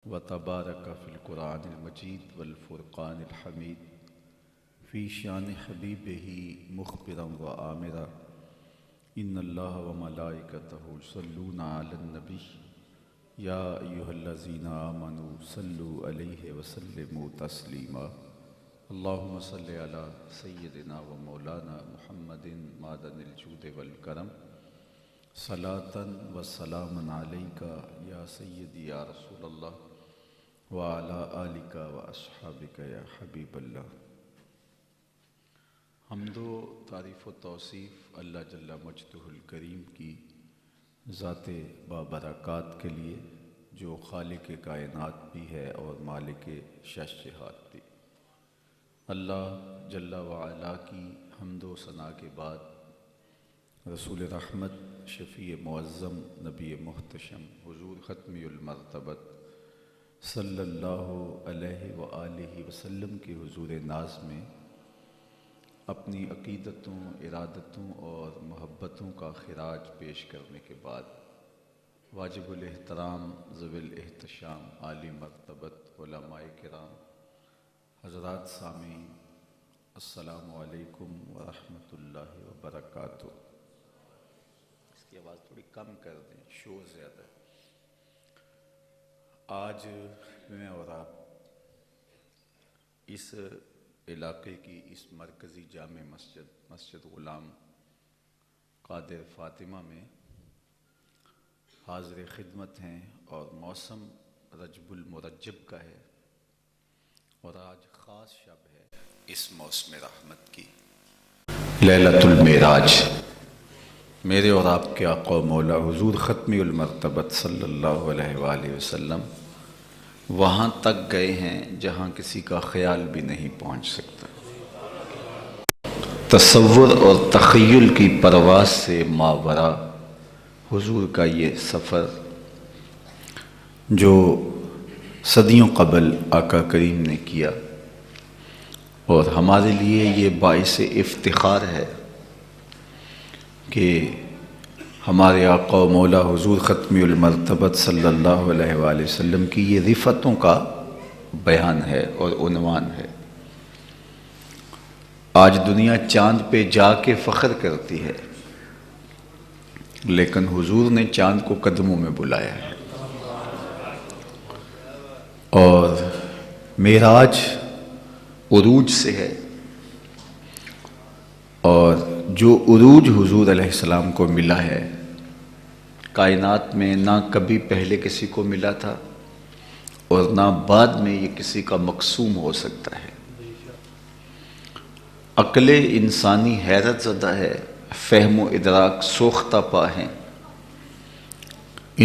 وتبارک فی القرآن المجید والفرقان الحمید فی شان حبیبہ مخبرا و آمرا ان اللہ وملائکتہ یصلون علی النبی یا ایہا الذین آمنوا صلوا علیہ وسلموا تسلیما اللہم صل علی سیدنا و مولانا محمد معدن الجود والکرم صلاة و سلام علیکا یا سیدی یا رسول اللہ وعلی آلک و اصحابک یا حبیب اللہ۔ حمد و تعریف و توصیف اللہ جل مجدہ الکریم کی ذات بابرکات کے لیے جو خالق کائنات بھی ہے اور مالک شش جہات بھی۔ اللہ جل وعلا کی حمد و ثنا کے بعد رسول رحمت شفیع معظم نبی محتشم حضور ختمی المرتبت صلی اللہ علیہ وآلہ وسلم کے حضور ناز میں اپنی عقیدتوں، ارادتوں اور محبتوں کا خراج پیش کرنے کے بعد واجب الاحترام ذوی الاحتشام عالی مرتبت علماء کرام، حضرات سامعین، السلام علیکم ورحمۃ اللہ وبرکاتہ۔ اس کی آواز تھوڑی کم کر دیں، شور زیادہ ہے۔ آج میں اور آپ اس علاقے کی اس مرکزی جامع مسجد غلام قادر فاطمہ میں حاضر خدمت ہیں اور موسم رجب المرجب کا ہے اور آج خاص شب ہے اس موسم رحمت کی، لیلۃ المعراج۔ میرے اور آپ کے آقا و مولا حضور ختمی المرتبت صلی اللہ علیہ وآلہ وسلم وہاں تک گئے ہیں جہاں کسی کا خیال بھی نہیں پہنچ سکتا۔ تصور اور تخیل کی پرواز سے ماورا حضور کا یہ سفر جو صدیوں قبل آقا کریم نے کیا، اور ہمارے لیے یہ باعث افتخار ہے کہ ہمارے آقا و مولا حضور ختمی المرتبت صلی اللہ علیہ وآلہ وسلم کی یہ رفتوں کا بیان ہے اور عنوان ہے۔ آج دنیا چاند پہ جا کے فخر کرتی ہے، لیکن حضور نے چاند کو قدموں میں بلایا ہے، اور معراج عروج سے ہے، اور جو عروج حضور علیہ السلام کو ملا ہے کائنات میں نہ کبھی پہلے کسی کو ملا تھا اور نہ بعد میں یہ کسی کا مقسوم ہو سکتا ہے۔ عقل انسانی حیرت زدہ ہے، فہم و ادراک سوختہ پا ہیں،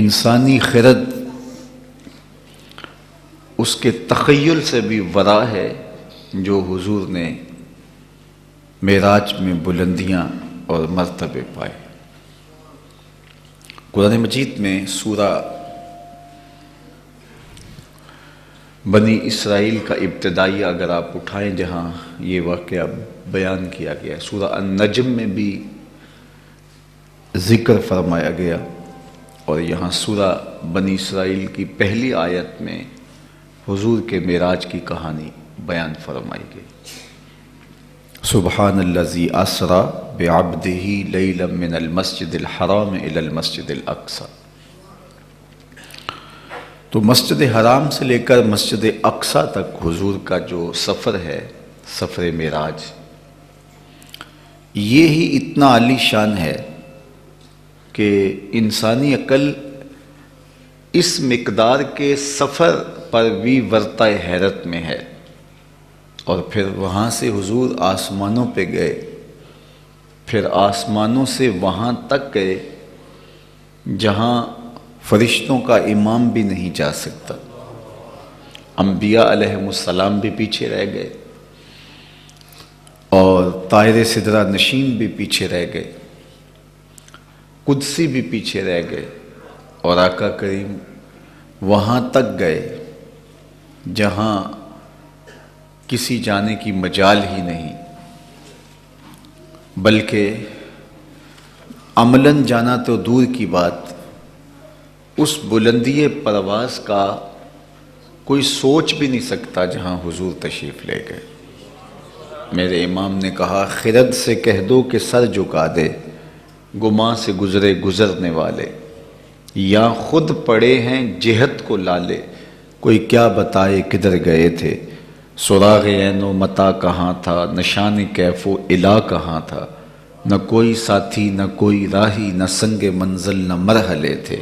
انسانی خرد اس کے تخیل سے بھی ورا ہے جو حضور نے معراج میں بلندیاں اور مرتبے پائے۔ قرآن مجید میں سورہ بنی اسرائیل کا ابتدائی اگر آپ اٹھائیں جہاں یہ واقعہ بیان کیا گیا ہے، سورہ النجم میں بھی ذکر فرمایا گیا، اور یہاں سورہ بنی اسرائیل کی پہلی آیت میں حضور کے معراج کی کہانی بیان فرمائی گئی۔ سبحان الذی اسری بعبدہ لیلا من المسجد الحرام الی المسجد الاقصی۔ تو مسجد حرام سے لے کر مسجد اقصی تک حضور کا جو سفر ہے، سفر معراج، یہ ہی اتنا عالی شان ہے کہ انسانی عقل اس مقدار کے سفر پر بھی ورطہ حیرت میں ہے۔ اور پھر وہاں سے حضور آسمانوں پہ گئے، پھر آسمانوں سے وہاں تک گئے جہاں فرشتوں کا امام بھی نہیں جا سکتا، انبیاء علیہم السلام بھی پیچھے رہ گئے، اور طائر سدرہ نشین بھی پیچھے رہ گئے، قدسی بھی پیچھے رہ گئے، اور آقا کریم وہاں تک گئے جہاں کسی جانے کی مجال ہی نہیں، بلکہ عملاً جانا تو دور کی بات، اس بلندی پرواز کا کوئی سوچ بھی نہیں سکتا جہاں حضور تشریف لے گئے۔ میرے امام نے کہا خرد سے کہہ دو کہ سر جھکا دے، گماں سے گزرے گزرنے والے، یا خود پڑے ہیں جہت کو لالے، کوئی کیا بتائے کدھر گئے تھے، سراغ عین و متا کہاں تھا، نشان کیف و الا کہاں تھا، نہ کوئی ساتھی نہ کوئی راہی، نہ سنگ منزل نہ مرحلے تھے،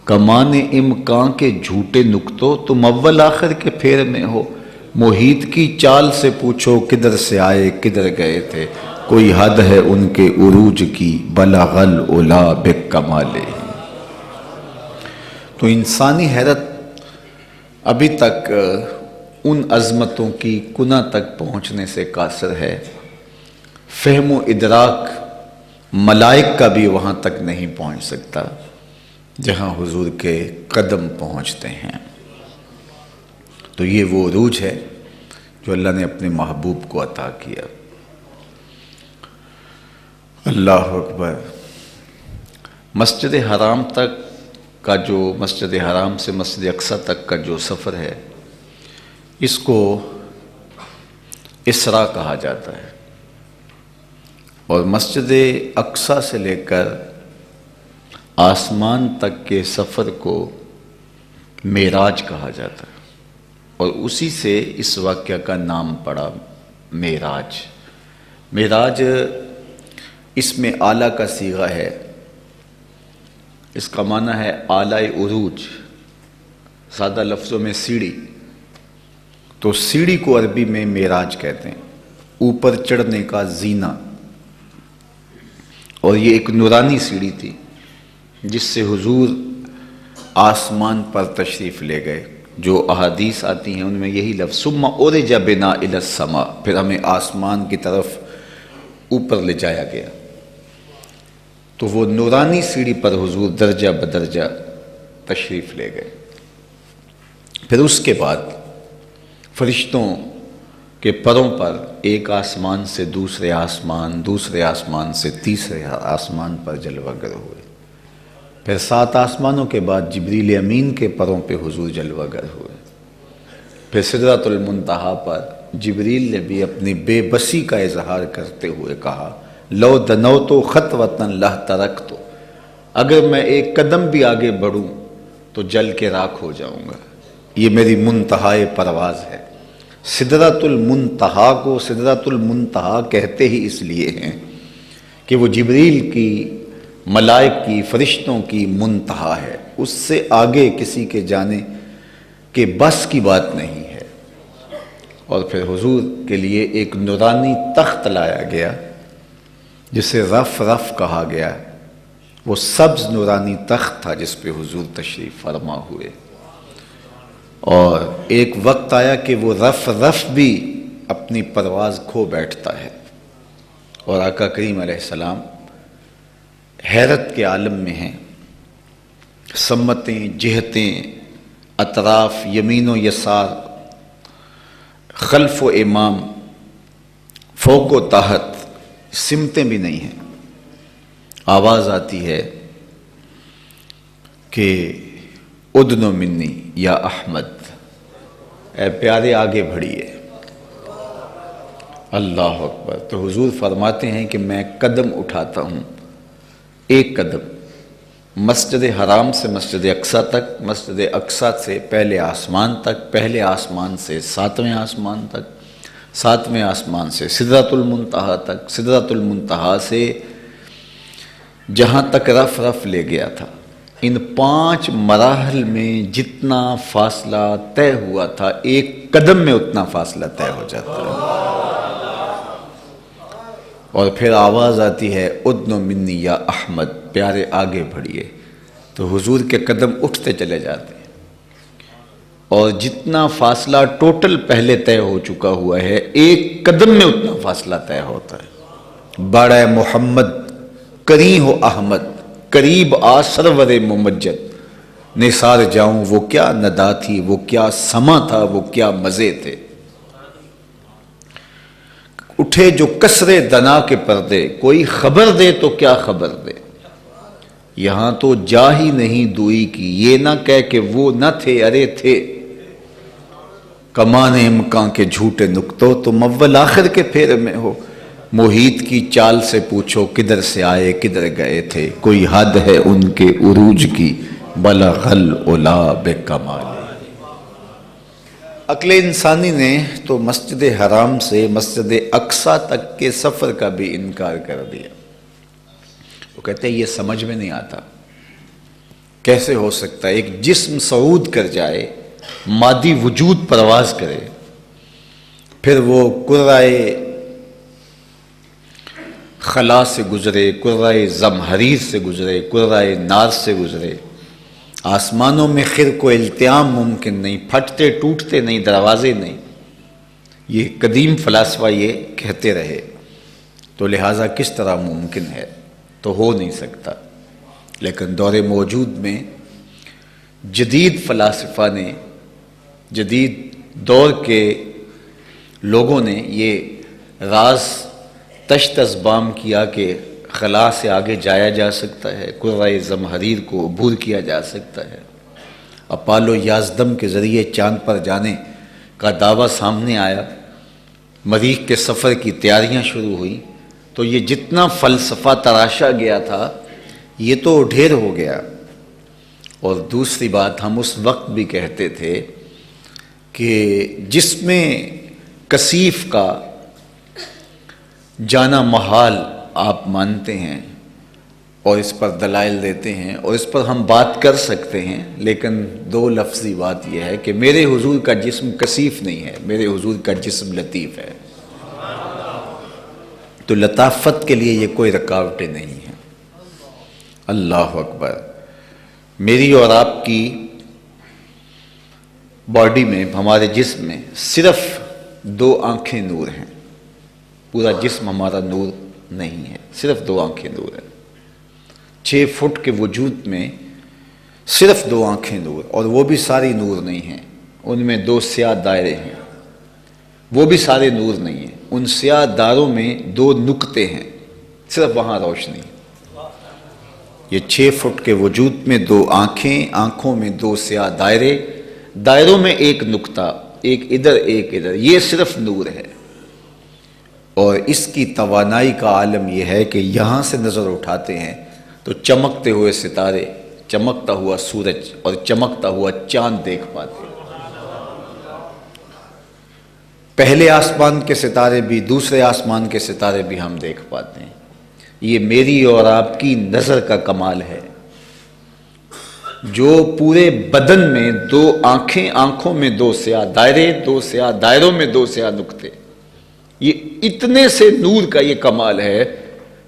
کمان امکان کے جھوٹے نکتوں، تم اول آخر کے پھیر میں ہو، محیط کی چال سے پوچھو کدھر سے آئے کدھر گئے تھے، کوئی حد ہے ان کے عروج کی، بلغ العلا بکمالہ۔ تو انسانی حیرت ابھی تک ان عظمتوں کی کنہ تک پہنچنے سے قاصر ہے، فہم و ادراک ملائک کا بھی وہاں تک نہیں پہنچ سکتا جہاں حضور کے قدم پہنچتے ہیں۔ تو یہ وہ عروج ہے جو اللہ نے اپنے محبوب کو عطا کیا۔ اللہ اکبر۔ مسجد حرام تک کا جو مسجد حرام سے مسجد اقصی تک کا جو سفر ہے، اس کو اسراء کہا جاتا ہے، اور مسجد اقصی سے لے کر آسمان تک کے سفر کو معراج کہا جاتا ہے، اور اسی سے اس واقعہ کا نام پڑا معراج۔ معراج اس میں اعلیٰ کا صیغہ ہے، اس کا معنی ہے اعلیٰ عروج، سادہ لفظوں میں سیڑھی۔ تو سیڑھی کو عربی میں معراج کہتے ہیں، اوپر چڑھنے کا زینہ، اور یہ ایک نورانی سیڑھی تھی جس سے حضور آسمان پر تشریف لے گئے۔ جو احادیث آتی ہیں ان میں یہی لفظ ثم عرج بنا الی السماء، پھر ہمیں آسمان کی طرف اوپر لے جایا گیا۔ تو وہ نورانی سیڑھی پر حضور درجہ بدرجہ تشریف لے گئے۔ پھر اس کے بعد فرشتوں کے پروں پر ایک آسمان سے دوسرے آسمان، دوسرے آسمان سے تیسرے آسمان پر جلوہ گر ہوئے۔ پھر 7 آسمانوں کے بعد جبریل امین کے پروں پہ حضور جلوہ گر ہوئے۔ پھر سدرۃ المنتہا پر جبریل نے بھی اپنی بے بسی کا اظہار کرتے ہوئے کہا لو دنوت خطوۃ لاترکت، اگر میں ایک قدم بھی آگے بڑھوں تو جل کے راکھ ہو جاؤں گا، یہ میری منتہائے پرواز ہے۔ سدرۃ المنتہا کو سدرۃ المنتہا کہتے ہی اس لیے ہیں کہ وہ جبریل کی، ملائک کی، فرشتوں کی منتہا ہے، اس سے آگے کسی کے جانے کے بس کی بات نہیں ہے۔ اور پھر حضور کے لیے ایک نورانی تخت لایا گیا جسے رف رف کہا گیا، وہ سبز نورانی تخت تھا جس پہ حضور تشریف فرما ہوئے۔ اور ایک وقت آیا کہ وہ رف رف بھی اپنی پرواز کھو بیٹھتا ہے، اور آقا کریم علیہ السلام حیرت کے عالم میں ہیں، سمتیں، جہتیں، اطراف، یمین و یسار، خلف و امام، فوق و تحت، سمتیں بھی نہیں ہیں۔ آواز آتی ہے کہ ادنو منی یا احمد، اے پیارے آگے بڑھیے۔ اللہ اکبر۔ تو حضور فرماتے ہیں کہ میں قدم اٹھاتا ہوں، ایک قدم، مسجد حرام سے مسجد اقصی تک، مسجد اقصی سے پہلے آسمان تک، پہلے آسمان سے 7ویں آسمان تک، 7ویں آسمان سے سدرۃ المنتہا تک، سدرۃ المنتہا سے جہاں تک رف رف لے گیا تھا۔ ان 5 مراحل میں جتنا فاصلہ طے ہوا تھا، ایک قدم میں اتنا فاصلہ طے ہو جاتا ہے۔ اور پھر آواز آتی ہے ادنو منی یا احمد، پیارے آگے بڑھیے۔ تو حضور کے قدم اٹھتے چلے جاتے ہیں، اور جتنا فاصلہ ٹوٹل پہلے طے ہو چکا ہوا ہے، ایک قدم میں اتنا فاصلہ طے ہوتا ہے۔ بڑا محمد کری ہو احمد، قریب آ سرور ممجد، نثار جاؤں وہ کیا ندا تھی، وہ کیا سما تھا، وہ کیا مزے تھے۔ اٹھے جو کسرے دنا کے پردے، کوئی خبر دے تو کیا خبر دے، یہاں تو جا ہی نہیں دوئی کی، یہ نہ کہہ کہ وہ نہ تھے ارے تھے، کمان امکان کے جھوٹے نکتوں، تم اول آخر کے پھیرے میں ہو، محیط کی چال سے پوچھو کدھر سے آئے کدھر گئے تھے، کوئی حد ہے ان کے عروج کی، بلغ العلا بکمال۔ عقل انسانی نے تو مسجد حرام سے مسجد اقصی تک کے سفر کا بھی انکار کر دیا۔ وہ کہتے ہیں یہ سمجھ میں نہیں آتا، کیسے ہو سکتا ہے ایک جسم صعود کر جائے، مادی وجود پرواز کرے، پھر وہ کرۂ خلا سے گزرے، کرۂ زمہریر سے گزرے، کرۂ نار سے گزرے، آسمانوں میں خرق و التیام ممکن نہیں، پھٹتے ٹوٹتے نہیں، دروازے نہیں۔ یہ قدیم فلاسفہ یہ کہتے رہے، تو لہٰذا کس طرح ممکن ہے؟ تو ہو نہیں سکتا۔ لیکن دور موجود میں جدید فلاسفہ نے، جدید دور کے لوگوں نے یہ راز تشت ازبام کیا کہ خلا سے آگے جایا جا سکتا ہے، کرۂ زمہریر کو عبور کیا جا سکتا ہے۔ اپالو 11 کے ذریعے چاند پر جانے کا دعویٰ سامنے آیا، مریخ کے سفر کی تیاریاں شروع ہوئیں، تو یہ جتنا فلسفہ تراشا گیا تھا یہ تو ڈھیر ہو گیا۔ اور دوسری بات، ہم اس وقت بھی کہتے تھے کہ جس میں کثیف کا جانا محال آپ مانتے ہیں اور اس پر دلائل دیتے ہیں اور اس پر ہم بات کر سکتے ہیں، لیکن دو لفظی بات یہ ہے کہ میرے حضور کا جسم کثیف نہیں ہے، میرے حضور کا جسم لطیف ہے۔ تو لطافت کے لیے یہ کوئی رکاوٹیں نہیں ہیں۔ اللہ اکبر۔ میری اور آپ کی باڈی میں، ہمارے جسم میں صرف 2 آنکھیں نور ہیں، پورا جسم ہمارا نور نہیں ہے، صرف 2 آنکھیں نور ہیں۔ 6 فٹ کے وجود میں صرف 2 آنکھیں نور، اور وہ بھی ساری نور نہیں ہیں، ان میں 2 سیاہ دائرے ہیں، وہ بھی سارے نور نہیں ہیں، ان سیاہ دائروں میں 2 نقطے ہیں، صرف وہاں روشنی۔ یہ 6 فٹ کے وجود میں 2 آنکھیں، آنکھوں میں 2 سیاہ دائرے، دائروں میں 1 نقطہ، ایک ادھر ایک ادھر، یہ صرف نور ہے۔ اور اس کی توانائی کا عالم یہ ہے کہ یہاں سے نظر اٹھاتے ہیں تو چمکتے ہوئے ستارے، چمکتا ہوا سورج اور چمکتا ہوا چاند دیکھ پاتے ہیں۔ پہلے آسمان کے ستارے بھی، دوسرے آسمان کے ستارے بھی ہم دیکھ پاتے ہیں۔ یہ میری اور آپ کی نظر کا کمال ہے، جو پورے بدن میں 2 آنکھیں، آنکھوں میں 2 سیاہ دائرے، 2 سیاہ دائروں میں 2 سیاہ نقطے، یہ اتنے سے نور کا یہ کمال ہے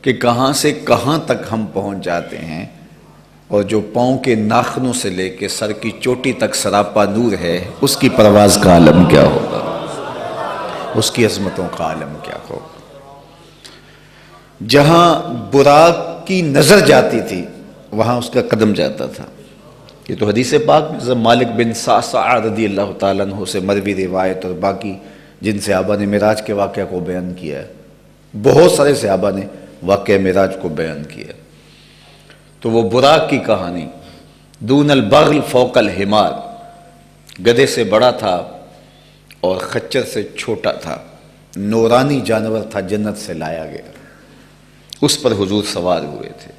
کہ کہاں سے کہاں تک ہم پہنچ جاتے ہیں۔ اور جو پاؤں کے ناخنوں سے لے کے سر کی چوٹی تک سراپا نور ہے، اس کی پرواز کا عالم کیا ہوگا، اس کی عظمتوں کا عالم کیا ہوگا۔ جہاں براق کی نظر جاتی تھی وہاں اس کا قدم جاتا تھا۔ یہ تو حدیث پاک میں مالک بن صعصع رضی اللہ تعالیٰ عنہ سے مروی روایت، اور باقی جن صحابہ نے معراج کے واقعہ کو بیان کیا ہے، بہت سارے صحابہ نے واقعہ معراج کو بیان کیا۔ تو وہ براق کی کہانی، دون البغل فوق الحمار، گدھے سے بڑا تھا اور خچر سے چھوٹا تھا، نورانی جانور تھا، جنت سے لایا گیا، اس پر حضور سوار ہوئے تھے۔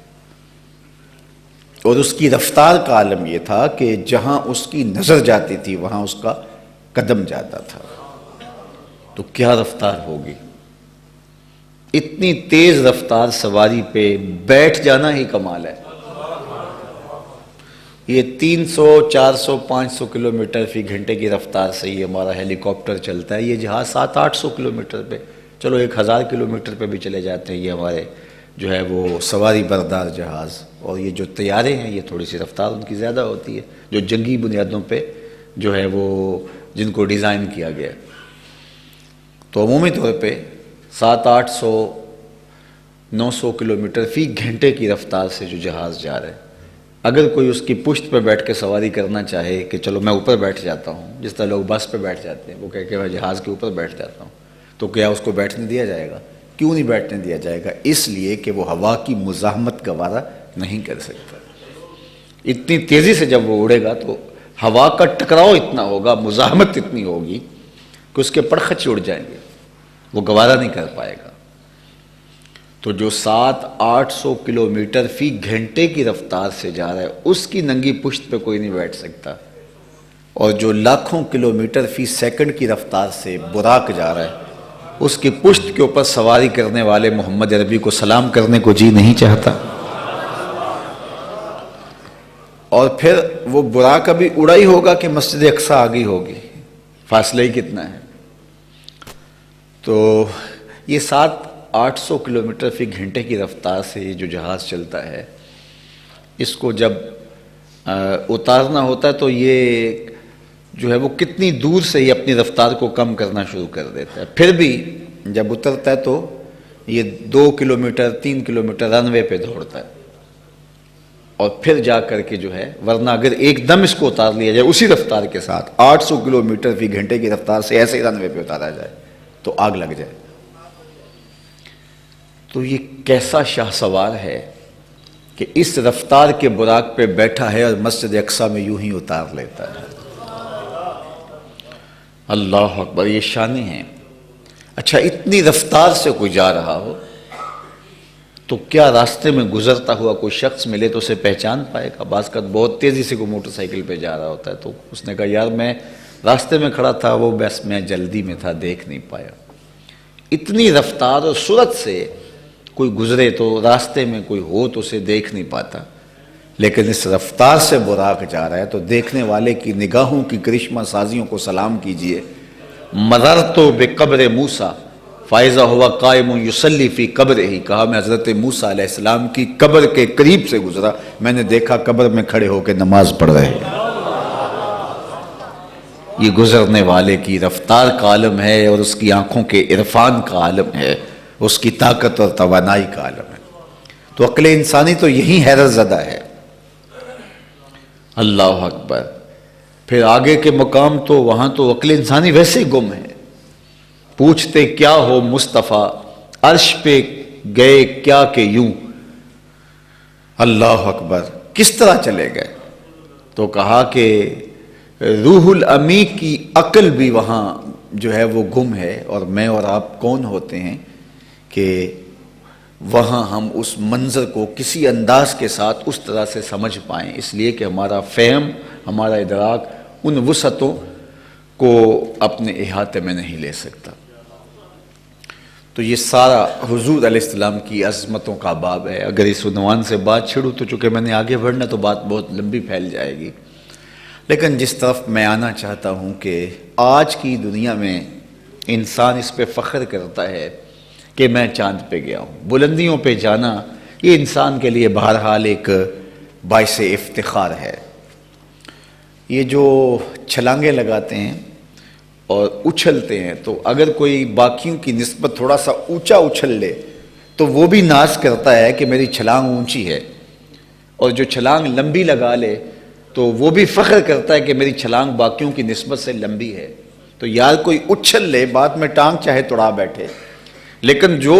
اور اس کی رفتار کا عالم یہ تھا کہ جہاں اس کی نظر جاتی تھی وہاں اس کا قدم جاتا تھا۔ تو کیا رفتار ہوگی؟ اتنی تیز رفتار سواری پہ بیٹھ جانا ہی کمال ہے۔ یہ 300، 400، 500 کلومیٹر فی گھنٹے کی رفتار سے یہ ہمارا ہیلی کاپٹر چلتا ہے، یہ جہاز 700-800 کلومیٹر پہ، چلو 1000 کلومیٹر پہ بھی چلے جاتے ہیں، یہ ہمارے جو ہے وہ سواری بردار جہاز۔ اور یہ جو طیارے ہیں یہ تھوڑی سی رفتار ان کی زیادہ ہوتی ہے، جو جنگی بنیادوں پہ جو ہے وہ جن کو ڈیزائن کیا گیا۔ تو عمومی طور پہ 700-800، 900 کلومیٹر فی گھنٹے کی رفتار سے جو جہاز جا رہے ہیں، اگر کوئی اس کی پشت پہ بیٹھ کے سواری کرنا چاہے کہ چلو میں اوپر بیٹھ جاتا ہوں، جس طرح لوگ بس پہ بیٹھ جاتے ہیں، وہ کہہ کہ میں جہاز کے اوپر بیٹھ جاتا ہوں، تو کیا اس کو بیٹھنے دیا جائے گا؟ کیوں نہیں بیٹھنے دیا جائے گا؟ اس لیے کہ وہ ہوا کی مزاحمت گوارا نہیں کر سکتا۔ اتنی تیزی سے جب وہ اڑے گا تو ہوا کا ٹکراؤ اتنا ہوگا، مزاحمت اتنی ہوگی کہ اس کے پڑخچ اڑ جائیں گے، وہ گوارا نہیں کر پائے گا۔ تو جو 700-800 کلومیٹر فی گھنٹے کی رفتار سے جا رہا ہے اس کی ننگی پشت پہ کوئی نہیں بیٹھ سکتا، اور جو لاکھوں کلومیٹر فی سیکنڈ کی رفتار سے براق جا رہا ہے اس کی پشت کے اوپر سواری کرنے والے محمد عربی کو سلام کرنے کو جی نہیں چاہتا۔ اور پھر وہ براق ابھی اڑا ہی ہوگا کہ مسجد اقصیٰ آ گئی ہوگی، فاصلہ ہی کتنا ہے۔ تو یہ 700-800 کلومیٹر فی گھنٹے کی رفتار سے یہ جو جہاز چلتا ہے، اس کو جب اتارنا ہوتا ہے تو یہ جو ہے وہ کتنی دور سے ہی اپنی رفتار کو کم کرنا شروع کر دیتا ہے۔ پھر بھی جب اترتا ہے تو یہ 2 کلومیٹر 3 کلومیٹر رن وے پہ دوڑتا ہے، اور پھر جا کر کے جو ہے، ورنہ اگر ایک دم اس کو اتار لیا جائے اسی رفتار کے ساتھ 800 کلومیٹر فی گھنٹے کی رفتار سے ایسے ہی رن وے پہ اتارا جائے تو آگ لگ جائے۔ تو یہ کیسا شاہ سوار ہے کہ اس رفتار کے براق پہ بیٹھا ہے اور مسجد اقصیٰ میں یوں ہی اتار لیتا ہے۔ اللہ اکبر، یہ شانیں ہیں۔ اچھا، اتنی رفتار سے کوئی جا رہا ہو تو کیا راستے میں گزرتا ہوا کوئی شخص ملے تو اسے پہچان پائے گا؟ بعض کا بہت تیزی سے کوئی موٹر سائیکل پہ جا رہا ہوتا ہے تو اس نے کہا یار میں راستے میں کھڑا تھا، وہ بس میں جلدی میں تھا، دیکھ نہیں پایا۔ اتنی رفتار اور سرعت سے کوئی گزرے تو راستے میں کوئی ہو تو اسے دیکھ نہیں پاتا، لیکن اس رفتار سے براق جا رہا ہے تو دیکھنے والے کی نگاہوں کی کرشمہ سازیوں کو سلام کیجئے۔ مررت بقبر موسیٰ فائزہ ہوا قائم یصلی فی قبرہ، کہا میں حضرت موسیٰ علیہ السلام کی قبر کے قریب سے گزرا، میں نے دیکھا قبر میں کھڑے ہو کے نماز پڑھ رہے ہیں۔ یہ گزرنے والے کی رفتار کا عالم ہے، اور اس کی آنکھوں کے عرفان کا عالم ہے، اس کی طاقت اور توانائی کا عالم ہے۔ تو عقل انسانی تو یہی حیرت زدہ ہے۔ اللہ اکبر۔ پھر آگے کے مقام تو وہاں تو عقل انسانی ویسے ہی گم ہے۔ پوچھتے کیا ہو مصطفیٰ، عرش پہ گئے کیا کہ یوں، اللہ اکبر، کس طرح چلے گئے؟ تو کہا کہ روح الامی کی عقل بھی وہاں جو ہے وہ گم ہے، اور میں اور آپ کون ہوتے ہیں کہ وہاں ہم اس منظر کو کسی انداز کے ساتھ اس طرح سے سمجھ پائیں، اس لیے کہ ہمارا فہم، ہمارا ادراک ان وسعتوں کو اپنے احاطے میں نہیں لے سکتا۔ تو یہ سارا حضور علیہ السلام کی عظمتوں کا باب ہے۔ اگر اس عنوان سے بات چھڑوں تو چونکہ میں نے آگے بڑھنا تو بات بہت لمبی پھیل جائے گی، لیکن جس طرف میں آنا چاہتا ہوں کہ آج کی دنیا میں انسان اس پہ فخر کرتا ہے کہ میں چاند پہ گیا ہوں۔ بلندیوں پہ جانا یہ انسان کے لیے بہرحال ایک باعث افتخار ہے۔ یہ جو چھلانگیں لگاتے ہیں اور اچھلتے ہیں تو اگر کوئی باقیوں کی نسبت تھوڑا سا اونچا اچھل لے تو وہ بھی ناز کرتا ہے کہ میری چھلانگ اونچی ہے، اور جو چھلانگ لمبی لگا لے تو وہ بھی فخر کرتا ہے کہ میری چھلانگ باقیوں کی نسبت سے لمبی ہے۔ تو یار کوئی اچھل لے، بعد میں ٹانگ چاہے توڑا بیٹھے، لیکن جو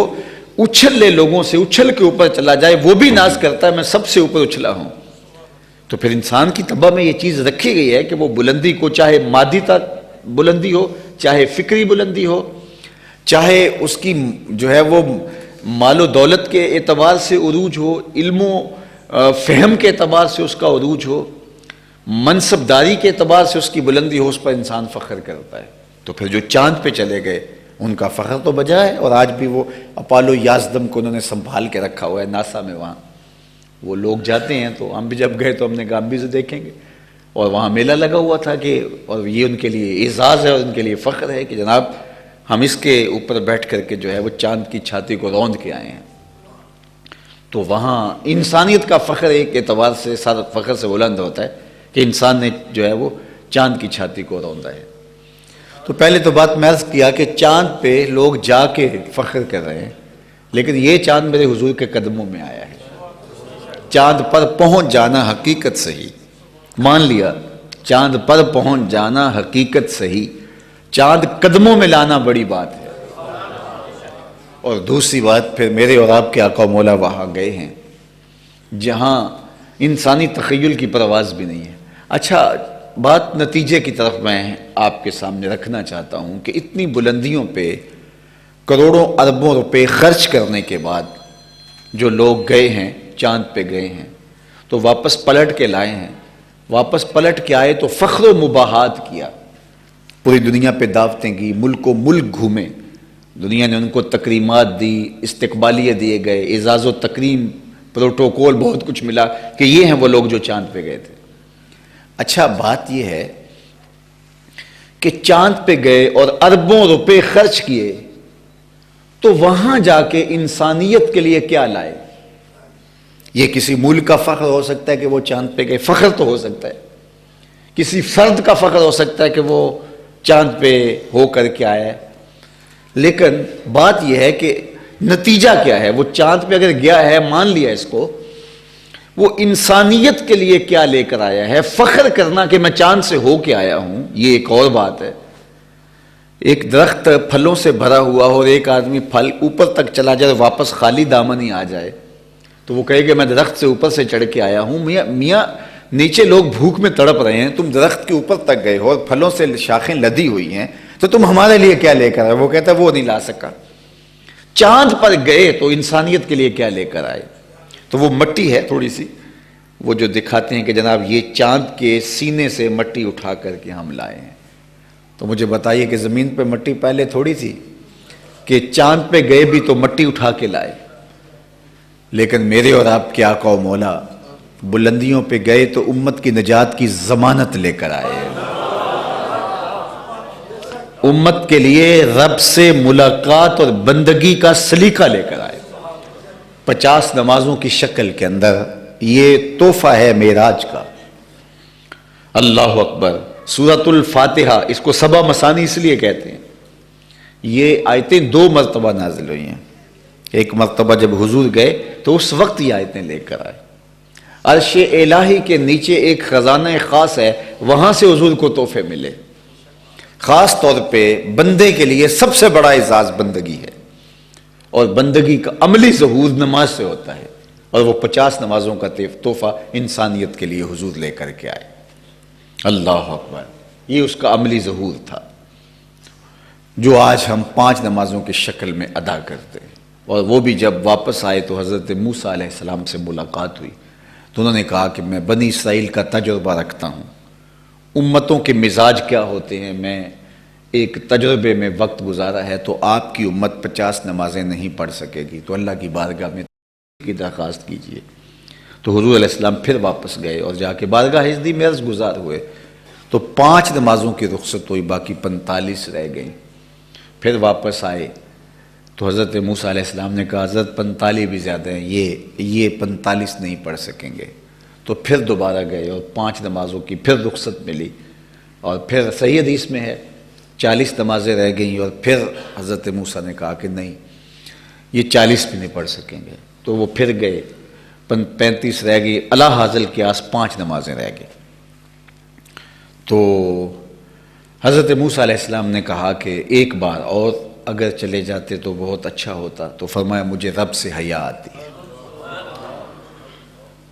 اچھل لے لوگوں سے، اچھل کے اوپر چلا جائے، وہ بھی ناز کرتا ہے میں سب سے اوپر اچھلا ہوں۔ تو پھر انسان کی طبع میں یہ چیز رکھی گئی ہے کہ وہ بلندی کو، چاہے مادی بلندی ہو، چاہے فکری بلندی ہو، چاہے اس کی جو ہے وہ مال و دولت کے اعتبار سے عروج ہو، علم و فہم کے اعتبار سے اس کا عروج ہو، منصب داری کے اعتبار سے اس کی بلندی ہو، اس پر انسان فخر کرتا ہے۔ تو پھر جو چاند پہ چلے گئے ان کا فخر تو بجا ہے، اور آج بھی وہ اپالو 11 کو انہوں نے سنبھال کے رکھا ہوا ہے ناسا میں۔ وہاں وہ لوگ جاتے ہیں تو ہم بھی جب گئے تو ہم نے کہا ہم بھی اسے دیکھیں گے، اور وہاں میلہ لگا ہوا تھا کہ، اور یہ ان کے لیے اعزاز ہے اور ان کے لیے فخر ہے کہ جناب ہم اس کے اوپر بیٹھ کر کے جو ہے وہ چاند کی چھاتی کو روند کے آئے ہیں۔ تو وہاں انسانیت کا فخر ایک اعتبار سے سارا فخر سے بلند ہوتا ہے کہ انسان نے جو ہے وہ چاند کی چھاتی کو روندا ہے۔ تو پہلے تو بات میں عرض کیا کہ چاند پہ لوگ جا کے فخر کر رہے ہیں، لیکن یہ چاند میرے حضور کے قدموں میں آیا ہے۔ چاند پر پہنچ جانا حقیقت صحیح، مان لیا، چاند پر پہنچ جانا حقیقت صحیح، چاند قدموں میں لانا بڑی بات ہے۔ اور دوسری بات پھر میرے اور آپ کے آقا و مولا وہاں گئے ہیں جہاں انسانی تخیل کی پرواز بھی نہیں ہے۔ اچھا بات نتیجے کی طرف میں آپ کے سامنے رکھنا چاہتا ہوں کہ اتنی بلندیوں پہ کروڑوں اربوں روپے خرچ کرنے کے بعد جو لوگ گئے ہیں چاند پہ گئے ہیں تو واپس پلٹ کے لائے ہیں، واپس پلٹ کے آئے تو فخر و مباحات کیا، پوری دنیا پہ دعوتیں کی، ملک و ملک گھومے، دنیا نے ان کو تکریمات دی، استقبالیہ دیے گئے، اعزاز و تکریم، پروٹوکول، بہت کچھ ملا کہ یہ ہیں وہ لوگ جو چاند پہ گئے تھے۔ اچھا بات یہ ہے کہ چاند پہ گئے اور اربوں روپے خرچ کیے تو وہاں جا کے انسانیت کے لیے کیا لائے؟ یہ کسی ملک کا فخر ہو سکتا ہے کہ وہ چاند پہ گئے، فخر تو ہو سکتا ہے، کسی فرد کا فخر ہو سکتا ہے کہ وہ چاند پہ ہو کر کے آیا ہے، لیکن بات یہ ہے کہ نتیجہ کیا ہے؟ وہ چاند پہ اگر گیا ہے، مان لیا اس کو، وہ انسانیت کے لیے کیا لے کر آیا ہے؟ فخر کرنا کہ میں چاند سے ہو کے آیا ہوں، یہ ایک اور بات ہے۔ ایک درخت پھلوں سے بھرا ہوا اور ایک آدمی پھل اوپر تک چلا جائے واپس خالی دامن ہی آ جائے تو وہ کہے کہ میں درخت سے اوپر سے چڑھ کے آیا ہوں، میاں نیچے لوگ بھوک میں تڑپ رہے ہیں، تم درخت کے اوپر تک گئے ہو اور پھلوں سے شاخیں لدی ہوئی ہیں تو تم ہمارے لیے کیا لے کر آئے؟ وہ کہتا ہے وہ نہیں لا سکا۔ چاند پر گئے تو انسانیت کے لیے کیا لے کر آئے؟ تو وہ مٹی ہے تھوڑی سی، وہ جو دکھاتے ہیں کہ جناب یہ چاند کے سینے سے مٹی اٹھا کر کے ہم لائے ہیں۔ تو مجھے بتائیے کہ زمین پہ مٹی پہلے تھوڑی تھی کہ چاند پہ گئے بھی تو مٹی اٹھا کے لائے، لیکن میرے اور آپ کے آقا و مولا بلندیوں پہ گئے تو امت کی نجات کی ضمانت لے کر آئے، امت کے لیے رب سے ملاقات اور بندگی کا سلیقہ لے کر آئے، 50 نمازوں کی شکل کے اندر۔ یہ تحفہ ہے معراج کا۔ اللہ اکبر۔ سورۃ الفاتحہ، اس کو سبع مثانی اس لیے کہتے ہیں، یہ آیتیں 2 مرتبہ نازل ہوئی ہیں۔ ایک مرتبہ جب حضور گئے تو اس وقت یہ آیتیں لے کر آئے۔ عرش الہی کے نیچے ایک خزانہ خاص ہے، وہاں سے حضور کو تحفے ملے۔ خاص طور پہ بندے کے لیے سب سے بڑا اعزاز بندگی ہے، اور بندگی کا عملی ظہور نماز سے ہوتا ہے، اور وہ 50 نمازوں کا تحفہ انسانیت کے لیے حضور لے کر کے آئے۔ اللہ اکبر۔ یہ اس کا عملی ظہور تھا جو آج ہم 5 نمازوں کی شکل میں ادا کرتے ہیں۔ اور وہ بھی جب واپس آئے تو حضرت موسیٰ علیہ السلام سے ملاقات ہوئی تو انہوں نے کہا کہ میں بنی اسرائیل کا تجربہ رکھتا ہوں، امتوں کے مزاج کیا ہوتے ہیں، میں ایک تجربے میں وقت گزارا ہے، تو آپ کی امت 50 نمازیں نہیں پڑھ سکے گی، تو اللہ کی بارگاہ میں کی درخواست کیجیے۔ تو حضور علیہ السلام پھر واپس گئے اور جا کے بارگاہ حضدی میں عرض گزار ہوئے تو 5 نمازوں کی رخصت ہوئی، باقی 45 رہ گئیں۔ پھر واپس آئے تو حضرت موسیٰ علیہ السلام نے کہا حضرت 45 بھی زیادہ ہیں، یہ 45 نہیں پڑھ سکیں گے۔ تو پھر دوبارہ گئے اور 5 نمازوں کی پھر رخصت ملی، اور پھر صحیح حدیث میں ہے 40 نمازیں رہ گئیں، اور پھر حضرت موسیٰ نے کہا کہ نہیں یہ 40 بھی نہیں پڑھ سکیں گے، تو وہ پھر گئے، 35 رہ گئی، الا حاضل کے آس 5 نمازیں رہ گئی۔ تو حضرت موسیٰ علیہ السلام نے کہا کہ ایک بار اور اگر چلے جاتے تو بہت اچھا ہوتا، تو فرمایا مجھے رب سے حیا آتی ہے،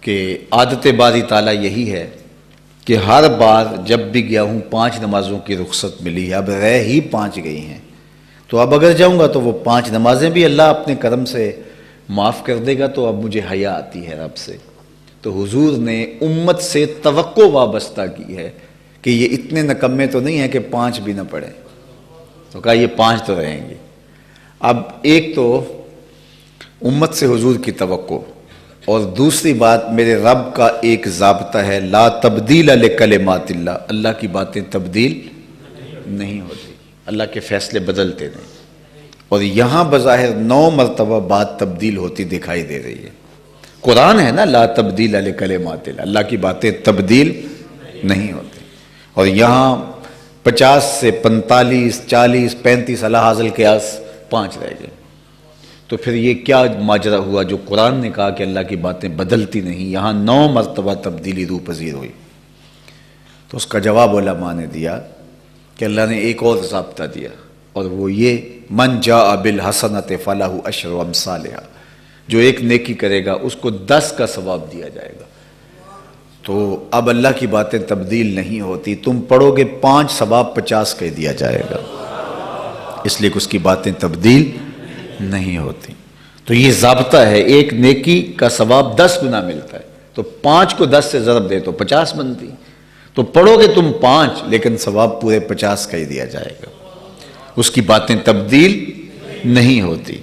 کہ عادت باری تعالیٰ یہی ہے کہ ہر بار جب بھی گیا ہوں 5 نمازوں کی رخصت ملی ہے، اب رہ ہی 5 گئی ہیں، تو اب اگر جاؤں گا تو وہ 5 نمازیں بھی اللہ اپنے کرم سے معاف کر دے گا، تو اب مجھے حیا آتی ہے رب سے۔ تو حضور نے امت سے توقع وابستہ کی ہے کہ یہ اتنے نکمے تو نہیں ہیں کہ 5 بھی نہ پڑھیں، تو کہا یہ 5 تو رہیں گے۔ اب ایک تو امت سے حضور کی توقع، اور دوسری بات میرے رب کا ایک ضابطہ ہے لا تبدیل لکلمات اللہ، اللہ کی باتیں تبدیل نہیں ہوتی، اللہ کے فیصلے بدلتے نہیں، اور یہاں بظاہر 9 مرتبہ بات تبدیل ہوتی دکھائی دے رہی ہے۔ قرآن ہے نا لا تبدیل لکلمات اللہ، اللہ کی باتیں تبدیل نہیں ہوتی، اور یہاں 50 سے 45 40 35 اللہ حاضل کے آس 5 رہ گئے۔ تو پھر یہ کیا ماجرا ہوا جو قرآن نے کہا کہ اللہ کی باتیں بدلتی نہیں، یہاں 9 مرتبہ تبدیلی روح پذیر ہوئی؟ تو اس کا جواب علماء نے دیا کہ اللہ نے ایک اور ضابطہ دیا، اور وہ یہ من جاء بالحسنۃ فلہ عشر امثالھا، جو ایک نیکی کرے گا اس کو 10 کا ثواب دیا جائے گا۔ تو اب اللہ کی باتیں تبدیل نہیں ہوتی. تم پڑھو گے 5 ثواب 50 کہہ دیا جائے گا، اس لیے کہ اس کی باتیں تبدیل نہیں ہوتی. تو یہ ضابطہ ہے، ایک نیکی کا ثواب 10 گنا ملتا ہے، تو 5 کو 10 سے ضرب دے تو 50 بنتی. تو پڑھو گے تم 5 لیکن ثواب پورے 50 کہہ دیا جائے گا، اس کی باتیں تبدیل نہیں ہوتی،